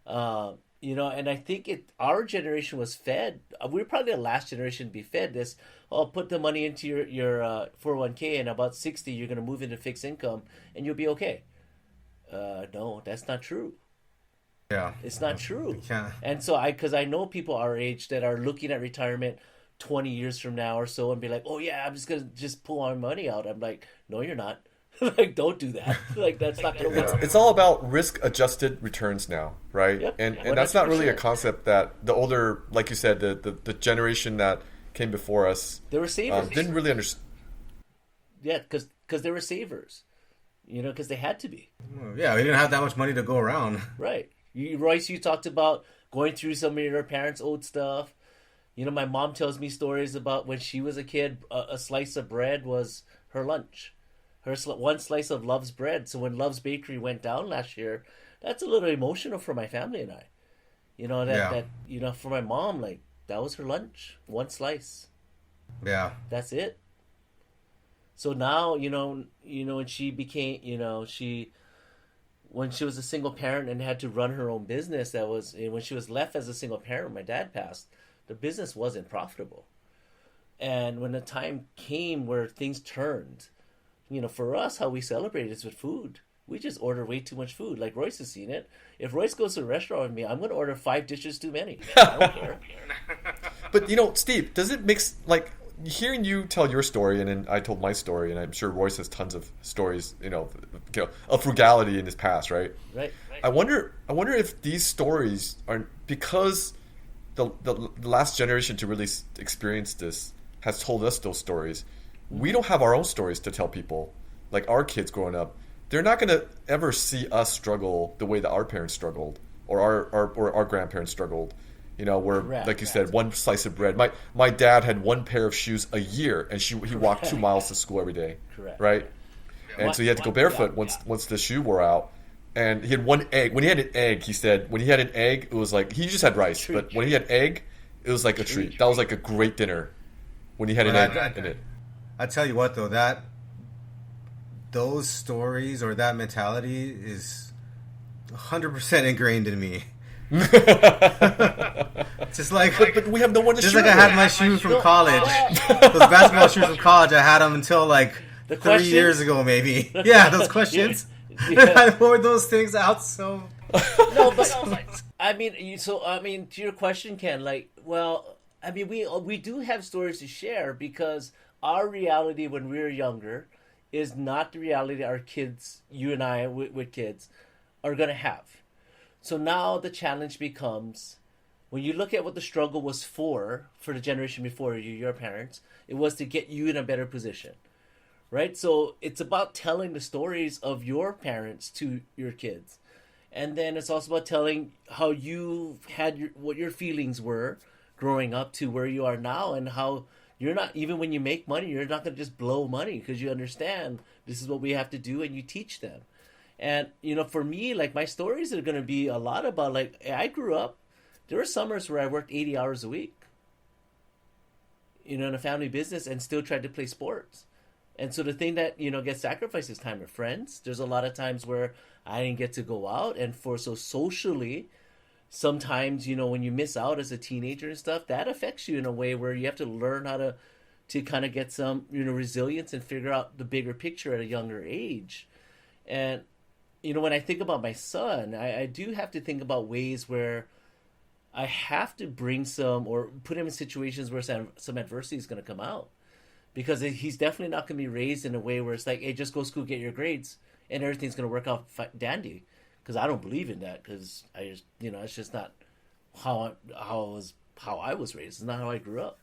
And I think our generation was fed. We were probably the last generation to be fed this. Oh, put the money into your 401k, and about 60, you're going to move into fixed income, and you'll be okay. No, that's not true. Yeah, it's not true. Yeah. And so because I know people our age that are looking at retirement 20 years from now or so, and be like, oh yeah, I'm just going to just pull our money out. I'm like, no, you're not. Like, don't do that. Like, that's not going to work. It's all about risk-adjusted returns now, right? Yep. And that's not really a concept that the older, like you said, the generation that came before us, they were savers. Didn't really understand. Yeah, because they were savers, because they had to be. Yeah, we didn't have that much money to go around. Right. Royce, you talked about going through some of your parents' old stuff. My mom tells me stories about when she was a kid, a slice of bread was her lunch. One slice of Love's bread. So when Love's Bakery went down last year, that's a little emotional for my family and I. That for my mom, like, that was her lunch, one slice. Yeah. That's it. So now, when she became, when she was a single parent and had to run her own business, when she was left as a single parent, my dad passed, the business wasn't profitable. And when the time came where things turned, for us, how we celebrate is with food. We just order way too much food. Like Royce has seen it. If Royce goes to a restaurant with me, I'm going to order 5 dishes too many. I don't care. But, Steve, does it mix, like, hearing you tell your story, and then I told my story, and I'm sure Royce has tons of stories, of frugality in his past, right? Right. I wonder if these stories are, because the last generation to really experience this has told us those stories. We don't have our own stories to tell people, like our kids growing up. They're not going to ever see us struggle the way that our parents struggled, or our grandparents struggled. Where, Correct. Like you said, one slice of bread. My dad had one pair of shoes a year, and he walked 2 miles to school every day. Correct. Right? And so he had to go barefoot once the shoe wore out. And he had one egg. When he had an egg, he said, when he had an egg, it was like, he just had rice. But when he had egg, it was like a treat. That was like a great dinner when he had an egg in it. I tell you what, though, those stories or that mentality is 100% ingrained in me. Just like, but we have no one to just share like I had my shoes from college, those basketball shoes from college. I had them until like 3 years ago, maybe. Yeah, those questions. Yeah. I wore those things out so. No, but I mean, to your question, Ken, we do have stories to share because our reality when we were younger is not the reality our kids, you and I with kids, are going to have. So now the challenge becomes, when you look at what the struggle was for the generation before you, your parents, it was to get you in a better position, right? So it's about telling the stories of your parents to your kids. And then it's also about telling how you had what your feelings were growing up to where you are now, and how you're not, even when you make money, you're not going to just blow money because you understand this is what we have to do, and you teach them. And, for me, like, my stories are going to be a lot about, like, I grew up, there were summers where I worked 80 hours a week, in a family business and still tried to play sports. And so the thing that, gets sacrificed is time with friends. There's a lot of times where I didn't get to go out. And so socially, sometimes, when you miss out as a teenager and stuff, that affects you in a way where you have to learn how to kind of get some, resilience and figure out the bigger picture at a younger age. And, when I think about my son, I do have to think about ways where I have to bring some, or put him in situations where some adversity is going to come out. Because he's definitely not going to be raised in a way where it's like, hey, just go to school, get your grades, and everything's going to work out dandy. Because I don't believe in that. Because I just, it's just not how I was raised. It's not how I grew up.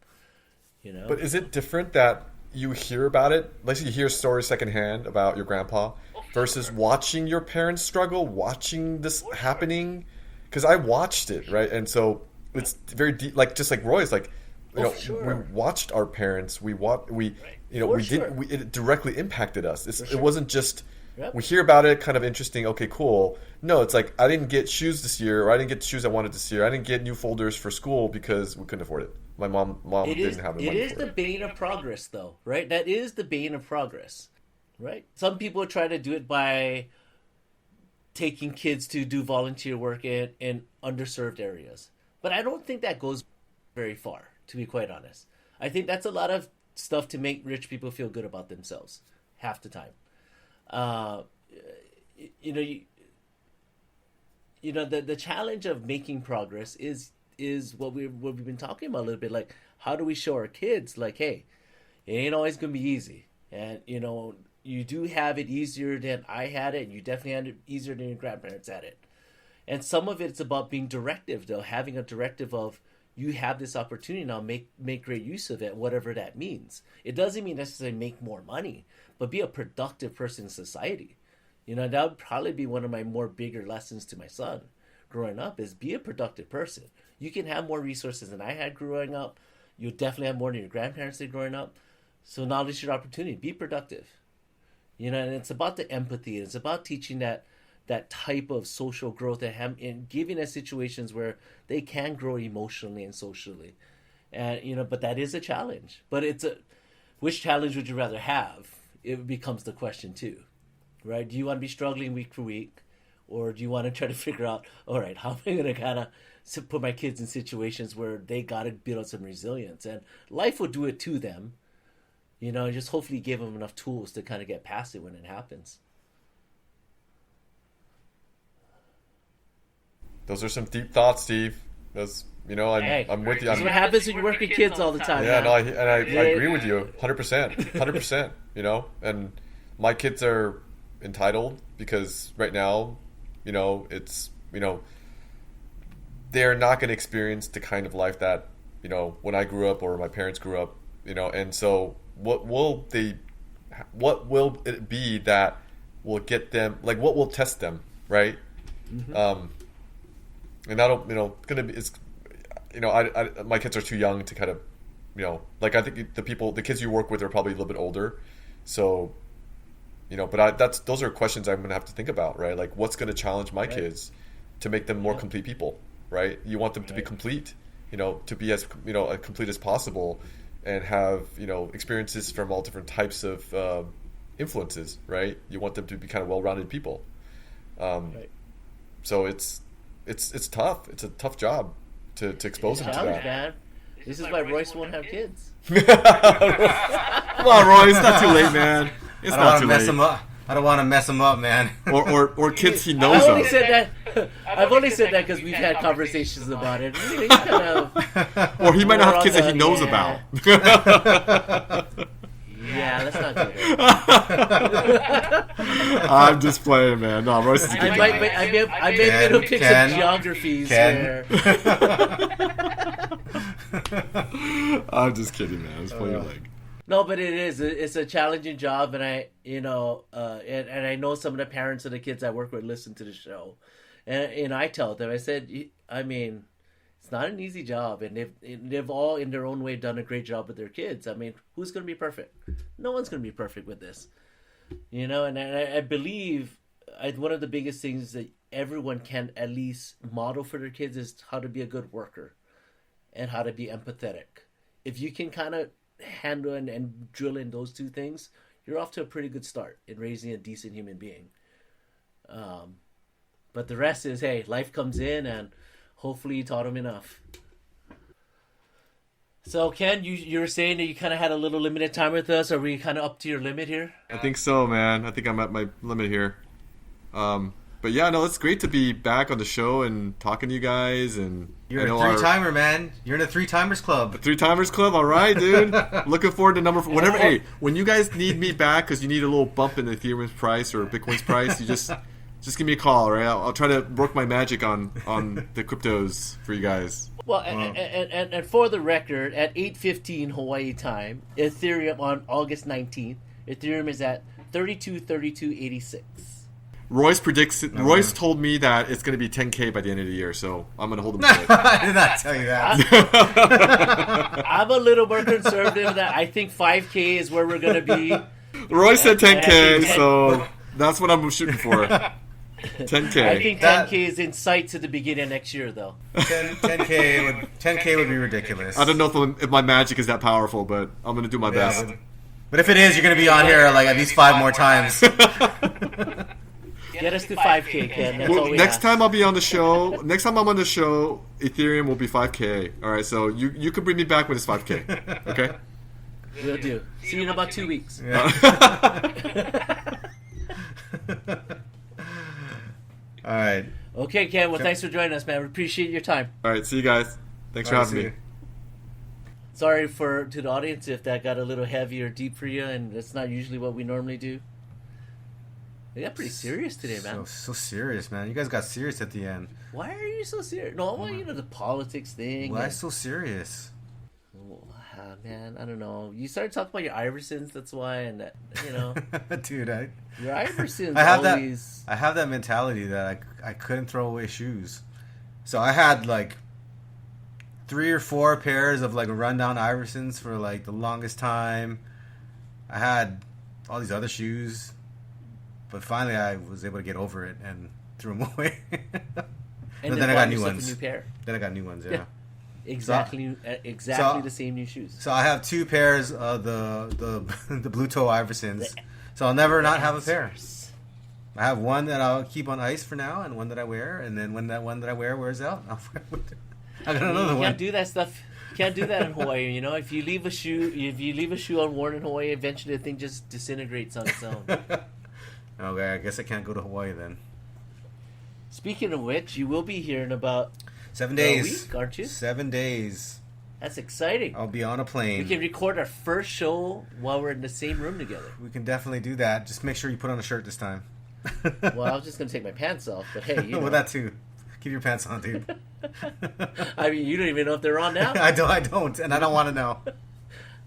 But is it different that you hear about it? Like, you hear stories secondhand about your grandpa versus watching your parents struggle, watching this happening? Because I watched it, right? And so it's very deep. Like, just like Roy's, like, for sure. we watched our parents. We Right. it directly impacted us. It wasn't just Yep. we hear about it, kind of interesting. Okay, cool. No, it's like I didn't get shoes this year, or I didn't get the shoes I wanted this year. I didn't get new folders for school because we couldn't afford it. My mom didn't have the money. It is the bane of progress, though, right? That is the bane of progress, right? Some people try to do it by taking kids to do volunteer work in underserved areas, but I don't think that goes very far, to be quite honest. I think that's a lot of stuff to make rich people feel good about themselves half the time. The challenge of making progress is what we've been talking about a little bit. Like, how do we show our kids, like, hey, it ain't always gonna be easy, and you do have it easier than I had it, and you definitely had it easier than your grandparents had it. And some of it's about being directive, though, having a directive of, you have this opportunity now, make great use of it, whatever that means. It doesn't mean necessarily make more money, but be a productive person in society. That would probably be one of my more bigger lessons to my son growing up, is be a productive person. You can have more resources than I had growing up. You'll definitely have more than your grandparents did growing up. So knowledge is your opportunity. Be productive. And it's about the empathy. It's about teaching that type of social growth and giving us situations where they can grow emotionally and socially. And, but that is a challenge. But which challenge would you rather have? It becomes the question too, right? Do you want to be struggling week for week? Or do you want to try to figure out, all right, how am I going to kind of put my kids in situations where they got to build some resilience? And life will do it to them. Just hopefully give them enough tools to kind of get past it when it happens. Those are some deep thoughts, Steve. I'm with you. That's what happens when you work with kids all the time. Yeah, no, I agree with you, 100%, 100%. And my kids are entitled because right now, it's they're not going to experience the kind of life that when I grew up or my parents grew up. And so what will it be that will get them, like, what will test them, right? Mm-hmm. And I don't, gonna be, it's, my kids are too young to kind of, like, I think the kids you work with are probably a little bit older, so, but those are questions I'm gonna have to think about, right? Like, what's gonna challenge my kids to make them more complete people, right? You want them to be complete, to be as, as complete as possible, and have, experiences from all different types of influences, right? You want them to be kind of well-rounded people. So it's tough. It's a tough job to expose them to that. Man. This is why Royce won't have kids. Come on, Roy. It's not too late, man. It's not too late. I don't want to mess him up, man. Or kids he knows of. I've only said that because we've had conversations about it. He's kind of, or he might not have kids that he knows about. Yeah, let's not do that. I'm just playing, man. No, Royce is a good guy. I may have picked some geographies there. I'm just kidding, man. I was playing your leg. No, but it is. It's a challenging job, and and I know some of the parents of the kids I work with listen to the show, and I tell them, I said, it's not an easy job, and they've all in their own way done a great job with their kids. Who's going to be perfect? No one's going to be perfect with this, and I believe one of the biggest things that everyone can at least model for their kids is how to be a good worker and how to be empathetic. If you can kind of handle and drill in those two things, you're off to a pretty good start in raising a decent human being. But the rest is, hey, life comes in, and hopefully you taught them enough. So, Ken, you were saying that you kind of had a little limited time with us. Are we kind of up to your limit here? I think so, man. I think I'm at my limit here. But yeah, no, it's great to be back on the show and talking to you guys. And you're a three-timer, man. You're in a three-timers club. A three-timers club, all right, dude. Looking forward to number 4. Whenever, hey, when you guys need me back because you need a little bump in Ethereum's price or Bitcoin's price, you just give me a call, all right? I'll try to work my magic on the cryptos for you guys. Well, and for the record, at 8:15 Hawaii time, Ethereum on August 19th, Ethereum is at 32.86. Royce predicts. Royce told me that it's going to be 10K by the end of the year, so I'm going to hold him to it. I did not tell you that. I'm a little more conservative. That I think 5K is where we're going to be. Royce said 10K, so that's what I'm shooting for. 10K. I think 10K is in sight at the beginning of next year, though. 10K would be ridiculous. I don't know if my magic is that powerful, but I'm going to do my best. But if it is, you're going to be on here like at least 5 more times. Get us to 5K, Ken. That's all we next ask. time I'll be on the show. Next time I'm on the show, Ethereum will be 5K. All right, so you can bring me back when it's 5K. Okay. Will do. See you in about 2 weeks. Yeah. All right. Okay, Ken. Well, thanks for joining us, man. We appreciate your time. All right, see you guys. Thanks for having me. Sorry to the audience if that got a little heavy or deep for you, and that's not usually what we normally do. They got pretty serious today, man. So serious, man. You guys got serious at the end. Why are you so serious? No, well, the politics thing. Why so serious? Oh, man, I don't know. You started talking about your Iversons, that's why, and that, Dude, your Iversons I have always... I have that mentality that I couldn't throw away shoes. So I had like 3 or 4 pairs of like rundown Iversons for like the longest time. I had all these other shoes, but finally I was able to get over it and threw them away. And then I got new ones. A new pair. Then I got new ones, yeah. Exactly the same new shoes. So I have 2 pairs of the the blue toe Iversons. So I'll never not have a pair. I have one that I'll keep on ice for now, and one that I wear, and then when that one that I wear wears out, I got another one. You can't do that stuff. You can't do that in Hawaii. If you leave a shoe unworn in Hawaii, eventually the thing just disintegrates on its own. Okay, I guess I can't go to Hawaii then. Speaking of which, you will be here in about 7 days. A week, aren't you? 7 days. That's exciting. I'll be on a plane. We can record our first show while we're in the same room together. We can definitely do that. Just make sure you put on a shirt this time. Well, I was just going to take my pants off, but hey, Well, that too. Keep your pants on, dude. I mean, you don't even know if they're on now. I don't, and I don't want to know.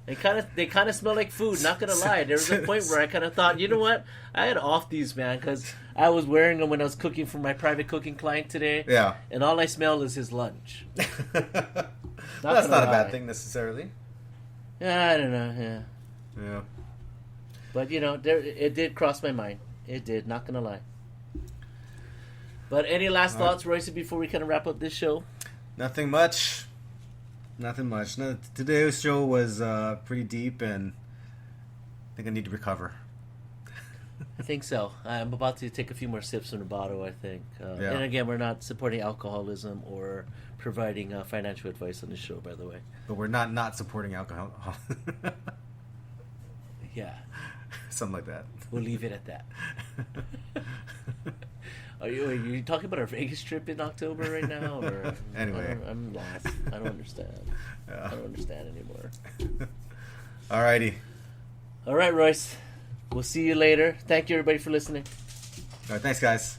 They kind of smell like food. Not gonna lie, there was a point where I kind of thought, you know what, I had off these, man, because I was wearing them when I was cooking for my private cooking client today. Yeah. And all I smell is his lunch. That's not a bad thing necessarily. Yeah, I don't know. Yeah. Yeah. But it did cross my mind. It did. Not gonna lie. But any last thoughts, Royce, before we kind of wrap up this show? Nothing much. No, today's show was pretty deep, and I think I need to recover. I think so. I'm about to take a few more sips from the bottle, I think. Yeah. And again, we're not supporting alcoholism or providing financial advice on this show, by the way. But we're not supporting alcohol. Yeah. Something like that. We'll leave it at that. Are you talking about our Vegas trip in October right now? Or Anyway. I'm lost. I don't understand. Yeah. I don't understand anymore. Alrighty. All right, Royce. We'll see you later. Thank you, everybody, for listening. All right, thanks, guys.